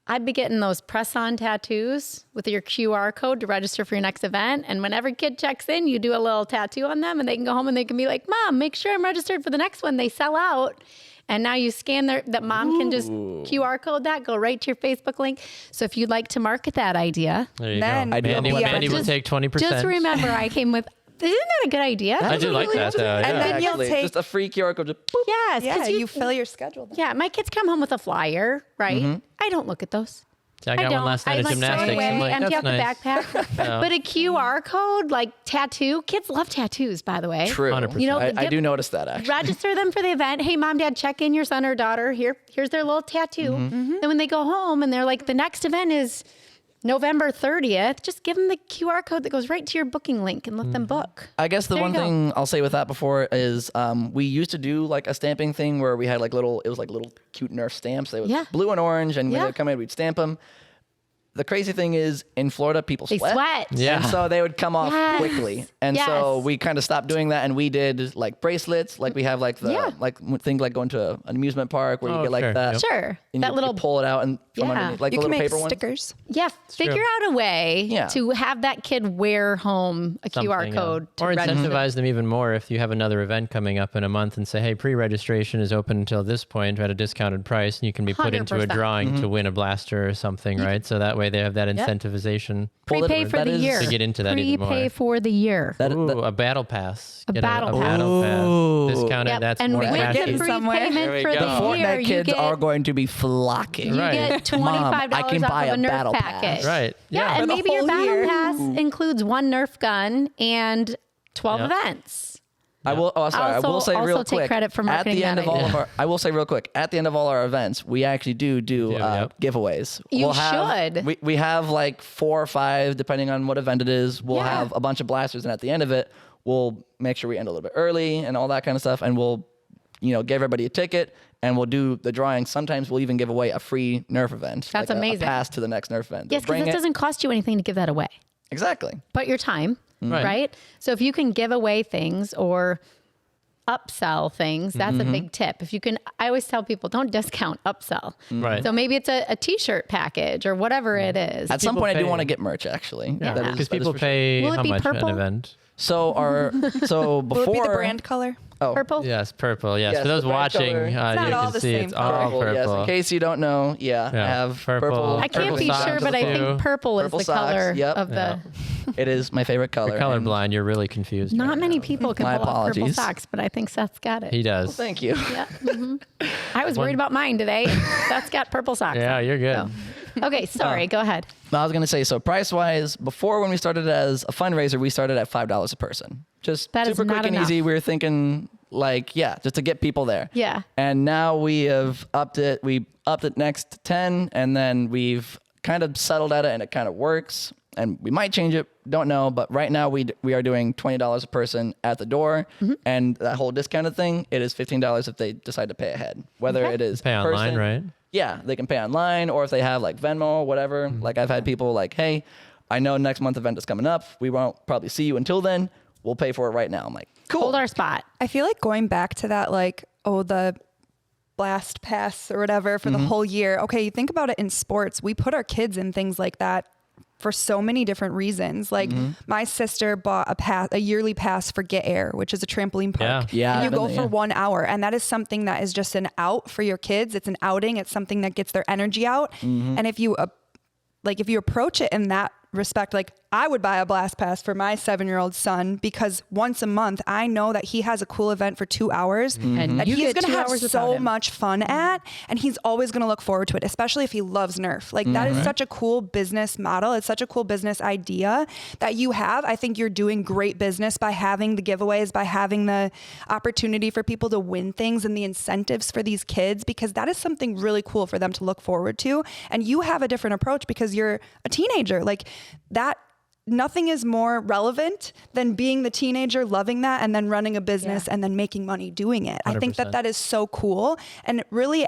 [SPEAKER 3] I'd be getting those press-on tattoos with your QR code to register for your next event. And when every kid checks in, you do a little tattoo on them, and they can go home and they can be like, Mom, make sure I'm registered for the next one. They sell out. And now you scan that mom can just QR code that, go right to your Facebook link. So if you'd like to market that idea,
[SPEAKER 1] There you
[SPEAKER 2] Then
[SPEAKER 1] go.
[SPEAKER 2] I do
[SPEAKER 1] Mandy,
[SPEAKER 2] have a
[SPEAKER 1] Mandy will
[SPEAKER 3] just-
[SPEAKER 1] take 20%.
[SPEAKER 3] just remember I came with, isn't that a good idea?
[SPEAKER 1] I do like that, though.
[SPEAKER 2] And
[SPEAKER 1] Yeah.
[SPEAKER 2] then you'll
[SPEAKER 4] Actually,
[SPEAKER 2] take-
[SPEAKER 4] just a free QR code. Just boop.
[SPEAKER 3] Yes.
[SPEAKER 2] Yeah,
[SPEAKER 3] 'cause
[SPEAKER 2] you fill your schedule. Then.
[SPEAKER 3] Yeah, my kids come home with a flyer, right? I don't look at those.
[SPEAKER 1] I got one last night at
[SPEAKER 3] throw it
[SPEAKER 1] gymnastics.
[SPEAKER 3] away,
[SPEAKER 1] I'm like,
[SPEAKER 3] empty out
[SPEAKER 1] that's nice.
[SPEAKER 3] the backpack. But a QR code, like tattoo, kids love tattoos, by the way.
[SPEAKER 4] True.
[SPEAKER 1] 100%.
[SPEAKER 3] You know,
[SPEAKER 4] I do notice that actually.
[SPEAKER 3] register them for the event. Hey, mom, dad, check in your son or daughter. Here's their little tattoo. Then when they go home and they're like, the next event is November 30th, just give them the QR code that goes right to your booking link and let them book.
[SPEAKER 4] I guess the
[SPEAKER 3] There
[SPEAKER 4] one
[SPEAKER 3] you go.
[SPEAKER 4] thing I'll say with that before is we used to do like a stamping thing where we had like little cute Nerf stamps. They were
[SPEAKER 3] Yeah.
[SPEAKER 4] blue and orange, and when
[SPEAKER 3] Yeah.
[SPEAKER 4] they would come in, we'd stamp them. The crazy thing is, in Florida, people
[SPEAKER 3] They sweat.
[SPEAKER 1] Yeah.
[SPEAKER 4] And so they would come off
[SPEAKER 3] Yes.
[SPEAKER 4] quickly. And so
[SPEAKER 3] Yes.
[SPEAKER 4] we kind of stopped doing that, and we did like bracelets. Like we have like the
[SPEAKER 3] Yeah.
[SPEAKER 4] like think like going to an amusement park where you
[SPEAKER 1] Oh,
[SPEAKER 4] get like
[SPEAKER 1] sure.
[SPEAKER 4] that.
[SPEAKER 1] Yep.
[SPEAKER 3] Sure.
[SPEAKER 4] And
[SPEAKER 3] That
[SPEAKER 4] you
[SPEAKER 3] little
[SPEAKER 4] pull it out and from
[SPEAKER 3] Yeah.
[SPEAKER 4] underneath, like
[SPEAKER 2] You
[SPEAKER 4] the
[SPEAKER 2] can
[SPEAKER 4] little
[SPEAKER 2] make
[SPEAKER 4] paper ones.
[SPEAKER 2] stickers.
[SPEAKER 3] Yeah, figure
[SPEAKER 1] true.
[SPEAKER 3] out a way
[SPEAKER 4] Yeah.
[SPEAKER 3] to have that kid wear home a QR
[SPEAKER 1] Something, yeah.
[SPEAKER 3] code to
[SPEAKER 1] or
[SPEAKER 3] register.
[SPEAKER 1] incentivize them even more if you have another event coming up in a month and say, hey, pre-registration is open until this point at a discounted price, and you can be put into a
[SPEAKER 3] 100%.
[SPEAKER 1] drawing to win a blaster or something, right? So that way they have that incentivization
[SPEAKER 3] Prepay for
[SPEAKER 4] That
[SPEAKER 3] the
[SPEAKER 4] is-
[SPEAKER 3] year.
[SPEAKER 1] to get into that even
[SPEAKER 3] Prepay
[SPEAKER 1] more.
[SPEAKER 3] for the year.
[SPEAKER 1] Ooh, a battle pass.
[SPEAKER 3] A
[SPEAKER 1] Get
[SPEAKER 3] battle pass.
[SPEAKER 1] pass. Discounted.
[SPEAKER 3] Yep.
[SPEAKER 1] That's
[SPEAKER 3] and
[SPEAKER 1] more
[SPEAKER 3] with
[SPEAKER 1] catchy.
[SPEAKER 3] the
[SPEAKER 2] somewhere.
[SPEAKER 1] There
[SPEAKER 3] prepayment
[SPEAKER 1] we
[SPEAKER 3] for
[SPEAKER 1] go.
[SPEAKER 3] the
[SPEAKER 4] The
[SPEAKER 3] year,
[SPEAKER 4] Fortnite
[SPEAKER 3] you
[SPEAKER 4] kids
[SPEAKER 3] get,
[SPEAKER 4] are going to be flocking.
[SPEAKER 1] Right.
[SPEAKER 3] you get $25
[SPEAKER 4] Mom, I can
[SPEAKER 3] off
[SPEAKER 4] buy
[SPEAKER 3] of
[SPEAKER 4] a
[SPEAKER 3] a Nerf
[SPEAKER 4] battle
[SPEAKER 3] package.
[SPEAKER 4] pass.
[SPEAKER 1] Right.
[SPEAKER 3] Yeah,
[SPEAKER 1] Yeah.
[SPEAKER 3] and
[SPEAKER 2] For the
[SPEAKER 3] maybe your
[SPEAKER 2] whole
[SPEAKER 3] battle
[SPEAKER 2] year.
[SPEAKER 3] pass includes one Nerf gun and 12
[SPEAKER 1] Yep.
[SPEAKER 3] events.
[SPEAKER 4] I will. Oh, sorry. I will
[SPEAKER 3] Also-
[SPEAKER 4] say real
[SPEAKER 3] also take
[SPEAKER 4] quick.
[SPEAKER 3] credit for
[SPEAKER 4] at
[SPEAKER 3] marketing
[SPEAKER 4] the end
[SPEAKER 3] that
[SPEAKER 4] of all
[SPEAKER 3] idea.
[SPEAKER 4] of our, I will say real quick. At the end of all our events, we actually do
[SPEAKER 1] Yep.
[SPEAKER 4] giveaways.
[SPEAKER 3] You
[SPEAKER 4] have,
[SPEAKER 3] should.
[SPEAKER 4] We have like 4 or 5 depending on what event it is. We'll
[SPEAKER 3] Yeah.
[SPEAKER 4] have a bunch of blasters, and at the end of it, we'll make sure we end a little bit early and all that kind of stuff. And we'll, give everybody a ticket, and we'll do the drawing. Sometimes we'll even give away a free Nerf event.
[SPEAKER 3] That's
[SPEAKER 4] like
[SPEAKER 3] amazing.
[SPEAKER 4] A pass to the next Nerf event.
[SPEAKER 3] Yes, because it doesn't cost you anything to give that away,
[SPEAKER 4] Exactly.
[SPEAKER 3] but your time,
[SPEAKER 1] Right.
[SPEAKER 3] right? So if you can give away things or upsell things, that's a big tip. If you can, I always tell people, don't discount, upsell.
[SPEAKER 1] Right.
[SPEAKER 3] So maybe it's a t-shirt package or whatever it is.
[SPEAKER 4] At some
[SPEAKER 1] People
[SPEAKER 4] point, I do
[SPEAKER 1] pay-
[SPEAKER 4] want to get merch. Actually,
[SPEAKER 1] Yeah.
[SPEAKER 4] That is-
[SPEAKER 1] Because
[SPEAKER 4] that is
[SPEAKER 1] people
[SPEAKER 4] for sure.
[SPEAKER 1] pay
[SPEAKER 3] Will it
[SPEAKER 1] how
[SPEAKER 3] be
[SPEAKER 1] much
[SPEAKER 3] purple?
[SPEAKER 1] an event?
[SPEAKER 4] So
[SPEAKER 2] Will
[SPEAKER 4] before
[SPEAKER 2] it be the brand color?
[SPEAKER 3] Purple?
[SPEAKER 1] Yes, purple. Yes.
[SPEAKER 4] Yes,
[SPEAKER 1] For those
[SPEAKER 4] the bright
[SPEAKER 1] watching,
[SPEAKER 4] color.
[SPEAKER 1] you
[SPEAKER 2] not all
[SPEAKER 1] can
[SPEAKER 2] the
[SPEAKER 1] see
[SPEAKER 2] same
[SPEAKER 1] it's
[SPEAKER 2] color.
[SPEAKER 1] all purple.
[SPEAKER 4] Yes, in case you don't know, I have purple.
[SPEAKER 3] I can't
[SPEAKER 1] Purple
[SPEAKER 3] be
[SPEAKER 1] socks
[SPEAKER 3] sure, but I
[SPEAKER 1] too.
[SPEAKER 3] think purple is
[SPEAKER 4] Purple
[SPEAKER 3] the
[SPEAKER 4] socks,
[SPEAKER 3] color
[SPEAKER 4] yep.
[SPEAKER 3] of the.
[SPEAKER 4] It is my favorite color.
[SPEAKER 1] You're
[SPEAKER 4] and-
[SPEAKER 1] colorblind. You're really confused.
[SPEAKER 3] Not
[SPEAKER 1] right
[SPEAKER 3] many
[SPEAKER 1] now.
[SPEAKER 3] people can
[SPEAKER 4] My
[SPEAKER 3] pull off purple
[SPEAKER 4] apologies.
[SPEAKER 3] socks, but I think Seth's got it.
[SPEAKER 1] He does.
[SPEAKER 4] Thank you.
[SPEAKER 3] Yeah. I was worried about mine today. Seth's got purple socks.
[SPEAKER 1] Yeah,
[SPEAKER 3] on.
[SPEAKER 1] you're good.
[SPEAKER 3] So- Okay, sorry. Go ahead.
[SPEAKER 4] I was gonna say, so price wise, before when we started as a fundraiser, we started at $5 a person. Just
[SPEAKER 3] That is
[SPEAKER 4] super quick
[SPEAKER 3] not
[SPEAKER 4] and
[SPEAKER 3] enough.
[SPEAKER 4] easy. We were thinking like, just to get people there.
[SPEAKER 3] Yeah.
[SPEAKER 4] And now we have upped it. We upped it next to 10, and then we've kind of settled at it, and it kind of works. And we might change it, don't know. But right now we are doing $20 a person at the door, and that whole discounted thing, it is $15 if they decide to pay ahead. Whether it is
[SPEAKER 1] Pay online, right?
[SPEAKER 4] Yeah, they can pay online, or if they have like Venmo or whatever. Like I've had people like, hey, I know next month event is coming up. We won't probably see you until then. We'll pay for it right now. I'm like, cool.
[SPEAKER 3] Hold our spot.
[SPEAKER 2] I feel like going back to that, like, the blast pass or whatever for the whole year. Okay, you think about it in sports. We put our kids in things like that for so many different reasons. Like my sister bought a yearly pass for Get Air, which is a trampoline park.
[SPEAKER 4] Yeah,
[SPEAKER 2] And you
[SPEAKER 4] I've been
[SPEAKER 2] go
[SPEAKER 4] there,
[SPEAKER 2] for
[SPEAKER 4] yeah.
[SPEAKER 2] 1 hour. And that is something that is just an out for your kids. It's an outing. It's something that gets their energy out. And if you approach it in that respect, like I would buy a blast pass for my 7-year-old son because once a month I know that he has a cool event for 2 hours
[SPEAKER 3] And
[SPEAKER 2] that
[SPEAKER 3] you
[SPEAKER 2] he's
[SPEAKER 3] get
[SPEAKER 2] going to
[SPEAKER 3] 2
[SPEAKER 2] have
[SPEAKER 3] hours without
[SPEAKER 2] so
[SPEAKER 3] him.
[SPEAKER 2] much fun at, and he's always going to look forward to it, especially if he loves Nerf. Like that is such a cool business model. It's such a cool business idea that you have. I think you're doing great business by having the giveaways, by having the opportunity for people to win things and the incentives for these kids, because that is something really cool for them to look forward to. And you have a different approach because you're a teenager. Like that, nothing is more relevant than being the teenager, loving that, and then running a business and then making money doing it. I think
[SPEAKER 1] 100%.
[SPEAKER 2] that is so cool and really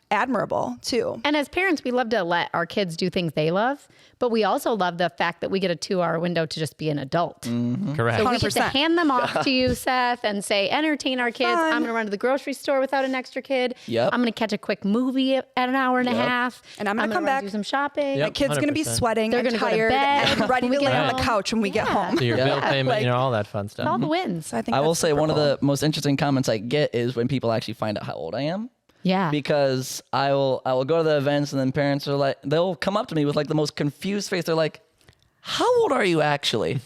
[SPEAKER 2] admirable too.
[SPEAKER 3] And as parents, we love to let our kids do things they love, but we also love the fact that we get a 2-hour window to just be an adult.
[SPEAKER 1] Correct.
[SPEAKER 3] So we get to
[SPEAKER 2] 100%.
[SPEAKER 3] hand them off to you, Seth, and say, entertain our kids.
[SPEAKER 2] Fun.
[SPEAKER 3] I'm going to run to the grocery store without an extra kid.
[SPEAKER 4] Yep.
[SPEAKER 3] I'm going to catch a quick movie at an hour and a half.
[SPEAKER 2] And I'm gonna come
[SPEAKER 3] run
[SPEAKER 2] back.
[SPEAKER 3] Do some shopping.
[SPEAKER 1] Yep.
[SPEAKER 2] My kid's going to be
[SPEAKER 1] 100%.
[SPEAKER 2] sweating
[SPEAKER 3] They're
[SPEAKER 2] and
[SPEAKER 3] gonna go to
[SPEAKER 2] tired
[SPEAKER 3] bed
[SPEAKER 2] and ready
[SPEAKER 3] when
[SPEAKER 2] to
[SPEAKER 3] we
[SPEAKER 2] lay
[SPEAKER 3] get
[SPEAKER 2] on the
[SPEAKER 3] home.
[SPEAKER 2] couch when we get
[SPEAKER 3] Yeah.
[SPEAKER 2] home.
[SPEAKER 1] So your bill payment, all that fun stuff.
[SPEAKER 3] All the wins.
[SPEAKER 2] So I think
[SPEAKER 4] I will
[SPEAKER 2] that's
[SPEAKER 4] say
[SPEAKER 2] super
[SPEAKER 4] one of
[SPEAKER 2] cool.
[SPEAKER 4] the most interesting comments I get is when people actually find out how old I am.
[SPEAKER 3] Yeah.
[SPEAKER 4] Because I will go to the events, and then parents are like, they'll come up to me with like the most confused face. They're like, how old are you actually?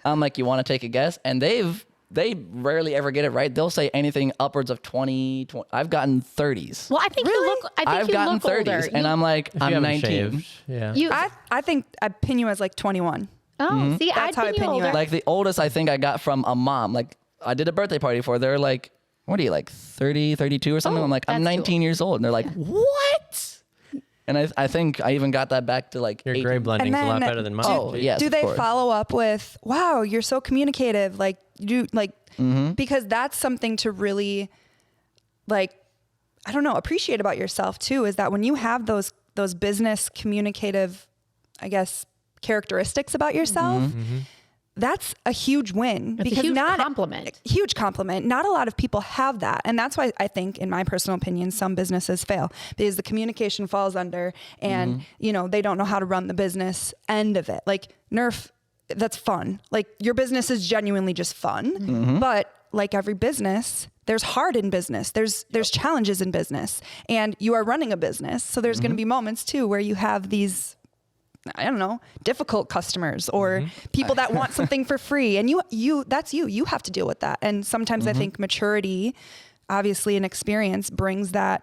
[SPEAKER 4] I'm like, you want to take a guess? And they rarely ever get it right. They'll say anything upwards of 20. I've gotten 30s.
[SPEAKER 3] Well, I think you look. I think
[SPEAKER 4] I've
[SPEAKER 3] you
[SPEAKER 4] gotten
[SPEAKER 3] look
[SPEAKER 4] 30s,
[SPEAKER 3] older.
[SPEAKER 4] and I'm like,
[SPEAKER 1] If you
[SPEAKER 4] I'm
[SPEAKER 1] haven't
[SPEAKER 4] 19.
[SPEAKER 1] shaved, yeah.
[SPEAKER 3] You.
[SPEAKER 2] I think I pin you as like 21.
[SPEAKER 3] Oh, see,
[SPEAKER 2] That's how I
[SPEAKER 3] I'd
[SPEAKER 2] pin
[SPEAKER 3] pin
[SPEAKER 2] you
[SPEAKER 3] you
[SPEAKER 2] at.
[SPEAKER 3] older.
[SPEAKER 4] Like the oldest I think I got from a mom. Like I did a birthday party for her. They're like, what are you, like 30, 32 or something?
[SPEAKER 3] Oh,
[SPEAKER 4] I'm like, I'm
[SPEAKER 3] that's too
[SPEAKER 4] 19 years old. And they're like, what? And I think I even got that back to like
[SPEAKER 1] Your
[SPEAKER 4] 18.
[SPEAKER 1] gray blending's a lot
[SPEAKER 2] then
[SPEAKER 1] better than mine.
[SPEAKER 4] Oh,
[SPEAKER 1] Geez.
[SPEAKER 4] yes,
[SPEAKER 2] Do
[SPEAKER 4] of
[SPEAKER 2] they
[SPEAKER 4] course.
[SPEAKER 2] follow up with, wow, you're so communicative? Like you like, because that's something to really like, I don't know, appreciate about yourself too, is that when you have those business communicative, I guess, characteristics about yourself, that's a huge win.
[SPEAKER 3] It's a huge compliment.
[SPEAKER 2] Huge compliment. Not a lot of people have that. And that's why I think, in my personal opinion, some businesses fail because the communication falls under and, they don't know how to run the business end of it. Like Nerf, that's fun. Like your business is genuinely just fun. But like every business, there's hard in business. There's challenges in business, and you are running a business. So there's going to be moments too where you have these, I don't know, difficult customers or people that want something for free, and you have to deal with that. And sometimes I think maturity, obviously, and experience brings that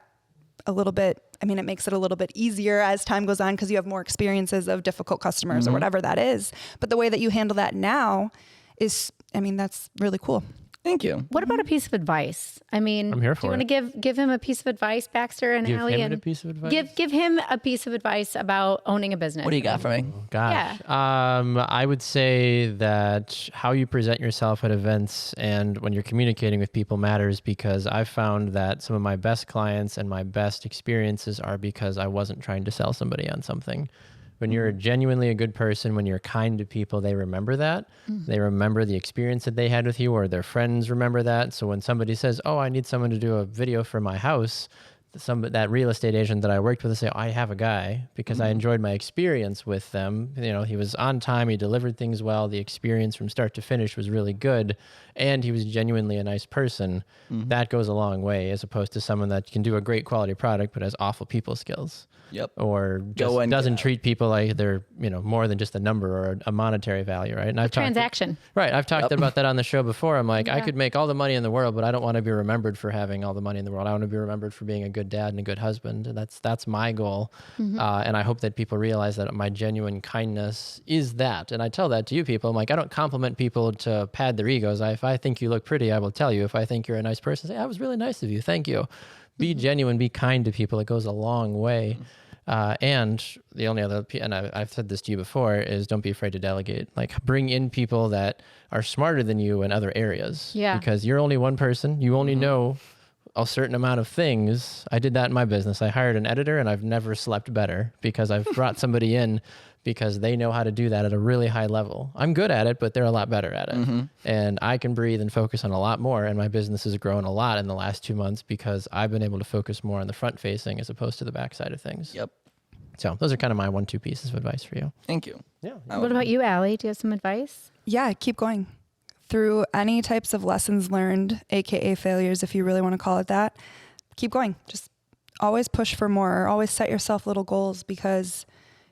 [SPEAKER 2] a little bit. I mean, it makes it a little bit easier as time goes on because you have more experiences of difficult customers or whatever that is. But the way that you handle that now is, I mean, that's really cool.
[SPEAKER 4] Thank you.
[SPEAKER 3] What about a piece of advice? I mean,
[SPEAKER 1] I'm here
[SPEAKER 3] do you
[SPEAKER 1] for
[SPEAKER 3] want to give him a piece of advice, Baxter and
[SPEAKER 1] Give
[SPEAKER 3] Allie?
[SPEAKER 1] him
[SPEAKER 3] and
[SPEAKER 1] a piece of advice?
[SPEAKER 3] Give him a piece of advice about owning a business.
[SPEAKER 4] What do you got for me?
[SPEAKER 1] Gosh. I would say that how you present yourself at events and when you're communicating with people matters, because I've found that some of my best clients and my best experiences are because I wasn't trying to sell somebody on something. When you're genuinely a good person, when you're kind to people, they remember that. They remember the experience that they had with you, or their friends remember that. So when somebody says, oh, I need someone to do a video for my house, that real estate agent that I worked with will say, I have a guy, because I enjoyed my experience with them. He was on time, he delivered things well, the experience from start to finish was really good, and he was genuinely a nice person. That goes a long way, as opposed to someone that can do a great quality product but has awful people skills.
[SPEAKER 4] Yep.
[SPEAKER 1] Or just doesn't treat people like they're, more than just a number or a monetary value, right? And I've
[SPEAKER 3] Transaction.
[SPEAKER 1] I've talked about that on the show before. I'm like, I could make all the money in the world, but I don't want to be remembered for having all the money in the world. I want to be remembered for being a good good dad and a good husband. And that's my goal. And I hope that people realize that my genuine kindness is that. And I tell that to you people. I'm like, I don't compliment people to pad their egos. If I think you look pretty, I will tell you. If I think you're a nice person, say, that was really nice of you. Thank you. Be genuine, be kind to people. It goes a long way. And the only other, and I've said this to you before, is don't be afraid to delegate. Like, bring in people that are smarter than you in other areas.
[SPEAKER 3] Yeah.
[SPEAKER 1] Because you're only one person. You only know a certain amount of things. I did that in my business. I hired an editor, and I've never slept better because I've brought somebody in because they know how to do that at a really high level. I'm good at it, but they're a lot better at it. And I can breathe and focus on a lot more. And my business has grown a lot in the last 2 months because I've been able to focus more on the front facing as opposed to the back side of things.
[SPEAKER 4] Yep.
[SPEAKER 1] So those are kind of my 1-2 pieces of advice for you.
[SPEAKER 4] Thank you.
[SPEAKER 1] Yeah.
[SPEAKER 3] What about you, Allie? Do you have some advice?
[SPEAKER 2] Yeah, keep going. Through any types of lessons learned, AKA failures, if you really want to call it that, keep going. Just always push for more. Always set yourself little goals because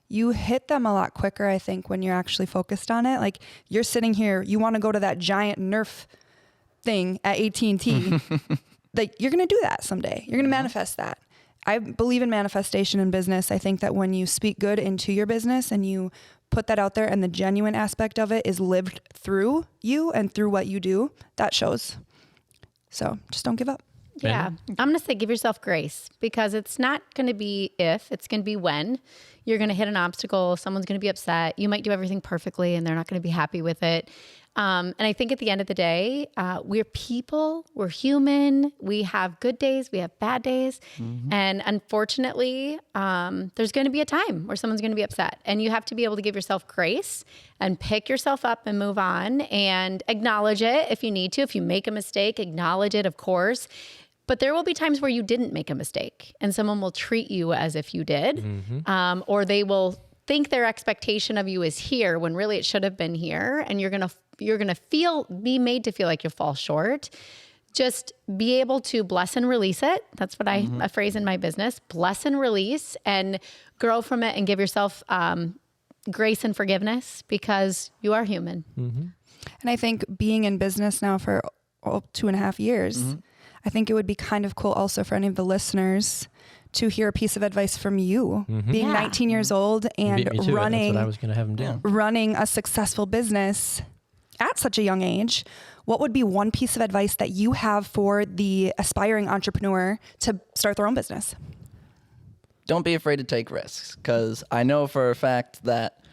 [SPEAKER 2] you hit them a lot quicker, I think, when you're actually focused on it. Like, you're sitting here, you want to go to that giant Nerf thing at AT&T. Like, you're going to do that someday. You're going to manifest that. I believe in manifestation in business. I think that when you speak good into your business and you put that out there and the genuine aspect of it is lived through you and through what you do, that shows. So just don't give up.
[SPEAKER 3] Yeah. I'm going to say give yourself grace because it's not going to be if, it's going to be when. You're going to hit an obstacle. Someone's going to be upset. You might do everything perfectly and they're not going to be happy with it. And I think at the end of the day, we're people, we're human. We have good days, we have bad days. And unfortunately, there's going to be a time where someone's going to be upset and you have to be able to give yourself grace and pick yourself up and move on and acknowledge it if you need to. If you make a mistake, acknowledge it, of course. But there will be times where you didn't make a mistake and someone will treat you as if you did, or they will think their expectation of you is here when really it should have been here. And you're going to be made to feel like you fall short. Just be able to bless and release it. That's what a phrase in my business, bless and release and grow from it and give yourself grace and forgiveness because you are human.
[SPEAKER 2] And I think being in business now for 2.5 years, I think it would be kind of cool also for any of the listeners to hear a piece of advice from you. Being 19 years old and
[SPEAKER 1] That's what I was going to have him do.
[SPEAKER 2] Running a successful business at such a young age, what would be one piece of advice that you have for the aspiring entrepreneur to start their own business?
[SPEAKER 4] Don't be afraid to take risks, because I know for a fact that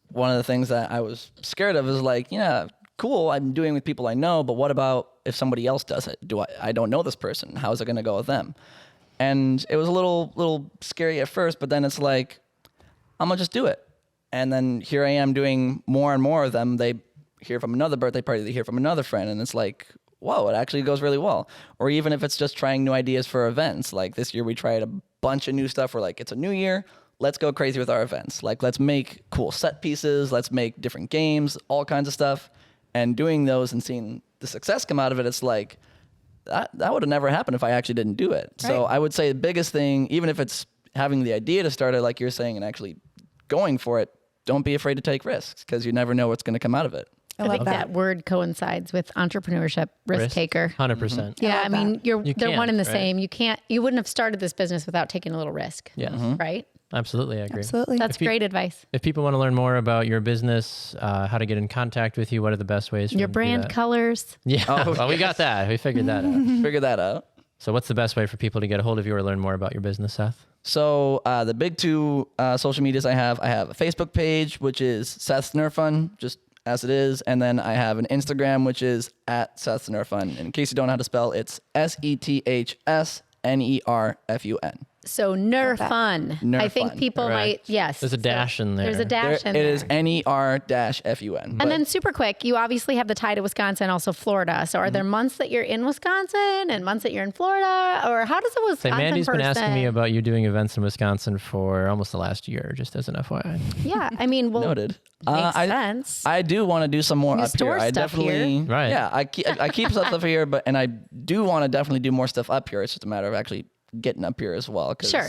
[SPEAKER 4] one of the things that I was scared of is like, yeah, cool, I'm doing with people I know, but what about if somebody else does it? I don't know this person. How is it going to go with them? And it was a little scary at first, but then it's like, I'm gonna just do it. And then here I am doing more and more of them. They hear from another birthday party, they hear from another friend, and it's like, whoa, it actually goes really well. Or even if it's just trying new ideas for events. Like this year we tried a bunch of new stuff. We're like, it's a new year, let's go crazy with our events. Like, let's make cool set pieces, let's make different games, all kinds of stuff. And doing those and seeing the success come out of it, it's like, that would have never happened if I actually didn't do it. Right. So I would say the biggest thing, even if it's having the idea to start it, like you're saying, and actually going for it, don't be afraid to take risks because you never know what's going to come out of it.
[SPEAKER 3] I think that word coincides with entrepreneurship, risk taker.
[SPEAKER 1] 100%.
[SPEAKER 3] Yeah, I mean, they're one and the same. You wouldn't have started this business without taking a little risk.
[SPEAKER 1] Yes.
[SPEAKER 3] Right?
[SPEAKER 1] Absolutely, I agree.
[SPEAKER 2] Absolutely.
[SPEAKER 3] That's great advice.
[SPEAKER 1] If people want to learn more about your business, how to get in contact with you, what are the best ways?
[SPEAKER 3] Your brand colors.
[SPEAKER 1] Yeah, well, we got that. We figured that out.
[SPEAKER 4] Figure that out.
[SPEAKER 1] So what's the best way for people to get a hold of you or learn more about your business, Seth?
[SPEAKER 4] So the big two social medias I have a Facebook page, which is Seth's Ner-Fun, just as it is. And then I have an Instagram, which is at Seth's Ner-Fun. And in case you don't know how to spell, it's SETHSNERFUN.
[SPEAKER 3] So Ner-Fun.
[SPEAKER 4] Ner-Fun.
[SPEAKER 3] I think people might, yes.
[SPEAKER 1] There's a dash in there.
[SPEAKER 3] There's a dash in there.
[SPEAKER 4] It is NER-FUN.
[SPEAKER 3] And then super quick, you obviously have the tie to Wisconsin, also Florida. So are there months that you're in Wisconsin and months that you're in Florida? Or how does a Wisconsin
[SPEAKER 1] Mandy's
[SPEAKER 3] person...
[SPEAKER 1] been asking me about you doing events in Wisconsin for almost the last year, just as an FYI.
[SPEAKER 3] Yeah, I mean, well,
[SPEAKER 4] Noted.
[SPEAKER 3] Makes sense.
[SPEAKER 4] I do want to do some more up here. I definitely,
[SPEAKER 3] here.
[SPEAKER 1] Right.
[SPEAKER 4] Yeah, I keep stuff here, and I do want to definitely do more stuff up here. It's just a matter of actually getting up here as well.
[SPEAKER 3] Sure.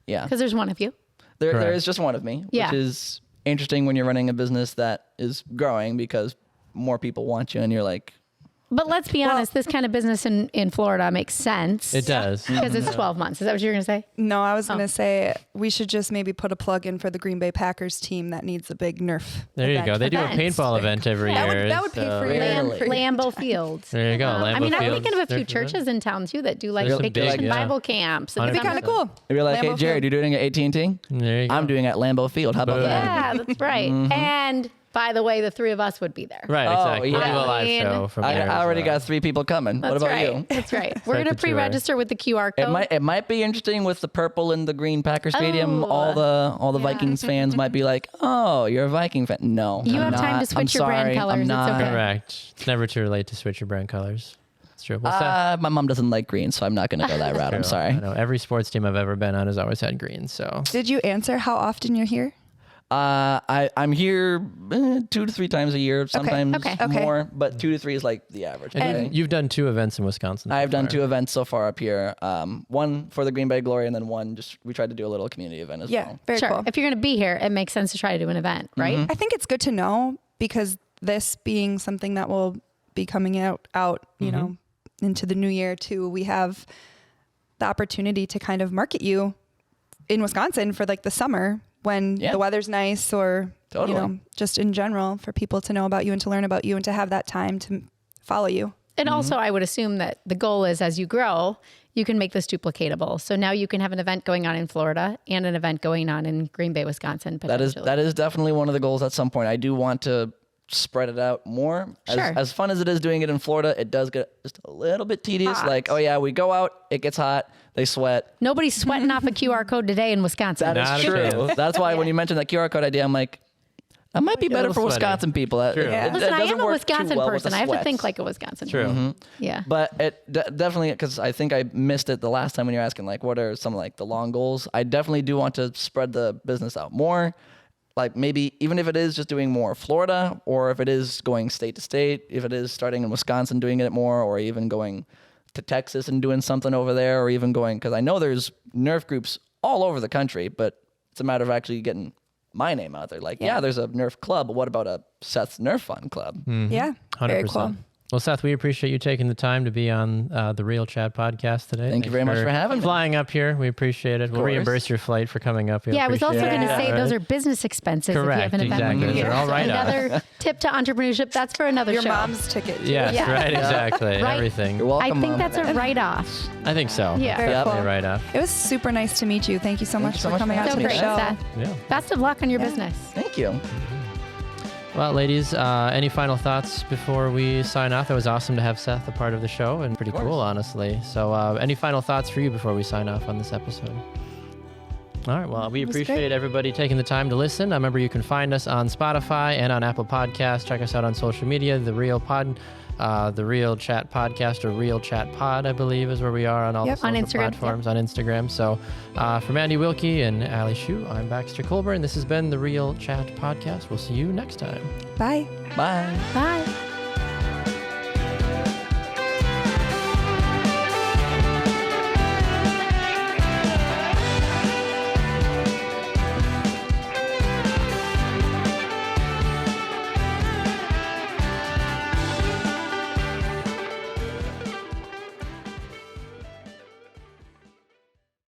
[SPEAKER 4] Yeah.
[SPEAKER 3] Because there's one of you.
[SPEAKER 4] There is just one of me, which is interesting when you're running a business that is growing because more people want you and you're like,
[SPEAKER 3] But let's be honest, this kind of business in Florida makes sense.
[SPEAKER 1] It does.
[SPEAKER 3] Because it's 12 months. Is that what you were going to say?
[SPEAKER 2] No, I was going to say we should just maybe put a plug in for the Green Bay Packers team that needs a big Nerf.
[SPEAKER 1] There you go. They do a
[SPEAKER 3] Events.
[SPEAKER 1] paintball event every year.
[SPEAKER 2] That would pay for your
[SPEAKER 4] Really?
[SPEAKER 3] Lambeau Field.
[SPEAKER 1] There you go. Lambeau
[SPEAKER 3] I mean, I'm
[SPEAKER 1] Field,
[SPEAKER 3] thinking of a few
[SPEAKER 1] 50%.
[SPEAKER 3] churches in town too that do like
[SPEAKER 4] There's some
[SPEAKER 3] vacation
[SPEAKER 4] big,
[SPEAKER 1] yeah.
[SPEAKER 3] Bible camps. And
[SPEAKER 2] It'd be kind of cool.
[SPEAKER 4] If you're like, hey,
[SPEAKER 2] Lambeau
[SPEAKER 4] Jared,
[SPEAKER 2] Field.
[SPEAKER 4] you're doing it at AT&T?
[SPEAKER 1] There you go.
[SPEAKER 4] I'm doing it at Lambeau Field. How about
[SPEAKER 1] Boom.
[SPEAKER 4] that?
[SPEAKER 3] Yeah, that's right. And by the way, the three of us would be there.
[SPEAKER 1] Right,
[SPEAKER 4] Oh,
[SPEAKER 1] exactly. We'll
[SPEAKER 4] yeah.
[SPEAKER 1] do a live show from there.
[SPEAKER 4] I already
[SPEAKER 1] as well.
[SPEAKER 4] got 3 people coming.
[SPEAKER 3] That's
[SPEAKER 4] what about
[SPEAKER 3] right.
[SPEAKER 4] you?
[SPEAKER 3] That's right. We're
[SPEAKER 1] Like
[SPEAKER 3] going to
[SPEAKER 1] the tour.
[SPEAKER 3] pre-register with the QR code.
[SPEAKER 4] It might be interesting with the purple and the green Packer Stadium.
[SPEAKER 3] Oh.
[SPEAKER 4] All the Vikings fans might be like, "Oh, you're a Viking fan." No,
[SPEAKER 3] You
[SPEAKER 4] I'm
[SPEAKER 3] have time
[SPEAKER 4] not.
[SPEAKER 3] to switch
[SPEAKER 4] I'm
[SPEAKER 3] your brand
[SPEAKER 4] sorry.
[SPEAKER 3] colors.
[SPEAKER 4] I'm
[SPEAKER 3] It's
[SPEAKER 4] not.
[SPEAKER 3] okay.
[SPEAKER 1] Correct. It's never too late to switch your brand colors. It's true. Well, Seth,
[SPEAKER 4] My mom doesn't like green, so I'm not going to go that route. I'm
[SPEAKER 1] true.
[SPEAKER 4] sorry.
[SPEAKER 1] I know every sports team I've ever been on has always had green. So
[SPEAKER 2] Did you answer how often you're here?
[SPEAKER 4] I'm here 2 to 3 times a year, sometimes
[SPEAKER 3] Okay.
[SPEAKER 4] more, but 2 to 3 is like the average.
[SPEAKER 1] and
[SPEAKER 4] Okay?
[SPEAKER 1] you've done 2 events in Wisconsin.
[SPEAKER 4] I've done
[SPEAKER 1] so
[SPEAKER 4] 2 events so far up here. One for the Green Bay Glory, and then one we tried to do a little community event as
[SPEAKER 2] Yeah,
[SPEAKER 4] well.
[SPEAKER 2] very
[SPEAKER 3] Sure.
[SPEAKER 2] cool.
[SPEAKER 3] If you're going to be here, it makes sense to try to do an event, right?
[SPEAKER 2] I think it's good to know because this being something that will be coming out, you know, into the new year too, we have the opportunity to kind of market you in Wisconsin for like the summer when
[SPEAKER 4] Yeah.
[SPEAKER 2] the weather's nice or,
[SPEAKER 4] Totally.
[SPEAKER 2] you know, just in general for people to know about you and to learn about you and to have that time to follow you.
[SPEAKER 3] And also, I would assume that the goal is as you grow, you can make this duplicatable. So now you can have an event going on in Florida and an event going on in Green Bay, Wisconsin.
[SPEAKER 4] That is definitely one of the goals at some point. I do want to spread it out more.
[SPEAKER 3] Sure.
[SPEAKER 4] As fun as it is doing it in Florida, it does get just a little bit tedious.
[SPEAKER 3] Hot.
[SPEAKER 4] Like, oh yeah, we go out, it gets hot, they sweat.
[SPEAKER 3] Nobody's sweating off a QR code today in Wisconsin.
[SPEAKER 4] That is
[SPEAKER 1] Not a
[SPEAKER 4] true.
[SPEAKER 1] chance.
[SPEAKER 4] That's why when you mentioned that QR code idea, I'm like, that might be
[SPEAKER 1] get a
[SPEAKER 4] better
[SPEAKER 1] little
[SPEAKER 4] for
[SPEAKER 1] sweaty.
[SPEAKER 4] Wisconsin people.
[SPEAKER 1] True.
[SPEAKER 2] Yeah.
[SPEAKER 3] Listen, I
[SPEAKER 4] doesn't
[SPEAKER 3] am a
[SPEAKER 4] work too
[SPEAKER 3] Wisconsin
[SPEAKER 4] well with the
[SPEAKER 3] person. I have to
[SPEAKER 4] sweats.
[SPEAKER 3] think like a Wisconsin.
[SPEAKER 1] True.
[SPEAKER 3] Yeah.
[SPEAKER 4] But it definitely, because I think I missed it the last time when you were asking, like, what are some like the long goals? I definitely do want to spread the business out more. Like maybe even if it is just doing more Florida, or if it is going state to state, if it is starting in Wisconsin doing it more, or even going to Texas and doing something over there, or even going, because I know there's Nerf groups all over the country, but it's a matter of actually getting my name out there. Like, yeah, there's a Nerf club, but what about a Seth's Ner-Fun club?
[SPEAKER 2] Yeah. Very
[SPEAKER 1] 100%.
[SPEAKER 2] cool.
[SPEAKER 1] Well, Seth, we appreciate you taking the time to be on the Real Chat podcast today.
[SPEAKER 4] Thank you very much for having me.
[SPEAKER 1] Flying up here. We appreciate it. We'll
[SPEAKER 4] course.
[SPEAKER 1] reimburse your flight for coming up.
[SPEAKER 3] Yeah, I was also going to say
[SPEAKER 1] Right.
[SPEAKER 3] those are business expenses if you
[SPEAKER 1] Correct,
[SPEAKER 3] have an event.
[SPEAKER 1] exactly.
[SPEAKER 3] when you're
[SPEAKER 1] They're
[SPEAKER 3] here.
[SPEAKER 1] all
[SPEAKER 3] So
[SPEAKER 1] right up.
[SPEAKER 3] Another tip to entrepreneurship. That's for another
[SPEAKER 2] Your
[SPEAKER 3] show.
[SPEAKER 2] mom's ticket. Too.
[SPEAKER 1] Yes,
[SPEAKER 3] Yeah.
[SPEAKER 1] right, exactly.
[SPEAKER 3] Right.
[SPEAKER 1] Everything.
[SPEAKER 4] You're welcome,
[SPEAKER 3] I think
[SPEAKER 4] Mom.
[SPEAKER 3] that's a write-off.
[SPEAKER 1] I think so.
[SPEAKER 3] Yeah.
[SPEAKER 2] Very
[SPEAKER 4] Yep.
[SPEAKER 2] cool.
[SPEAKER 1] Definitely right up.
[SPEAKER 2] It was super nice to meet you. Thank you so much
[SPEAKER 4] you so
[SPEAKER 2] for
[SPEAKER 4] much
[SPEAKER 2] coming
[SPEAKER 4] for
[SPEAKER 2] out
[SPEAKER 3] So
[SPEAKER 2] to
[SPEAKER 4] having
[SPEAKER 2] the
[SPEAKER 3] great,
[SPEAKER 2] show.
[SPEAKER 3] Seth.
[SPEAKER 1] Yeah.
[SPEAKER 3] Best of luck on your
[SPEAKER 2] Yeah.
[SPEAKER 3] business.
[SPEAKER 4] Thank you.
[SPEAKER 1] Well, ladies, any final thoughts before we sign off? It was awesome to have Seth a part of the show and pretty cool, honestly. So any final thoughts for you before we sign off on this episode? All right. Well, we
[SPEAKER 2] was
[SPEAKER 1] appreciate
[SPEAKER 2] great.
[SPEAKER 1] everybody taking the time to listen. Remember, you can find us on Spotify and on Apple Podcasts. Check us out on social media. The Real Chat Podcast, or Real Chat Pod, I believe, is where we are on all the
[SPEAKER 2] Yep.
[SPEAKER 1] social
[SPEAKER 3] On Instagram,
[SPEAKER 1] platforms on Instagram. So from Andy Wilkie and Ali Shu, I'm Baxter Colburn. This has been the Real Chat Podcast. We'll see you next time.
[SPEAKER 2] Bye.
[SPEAKER 4] Bye.
[SPEAKER 3] Bye.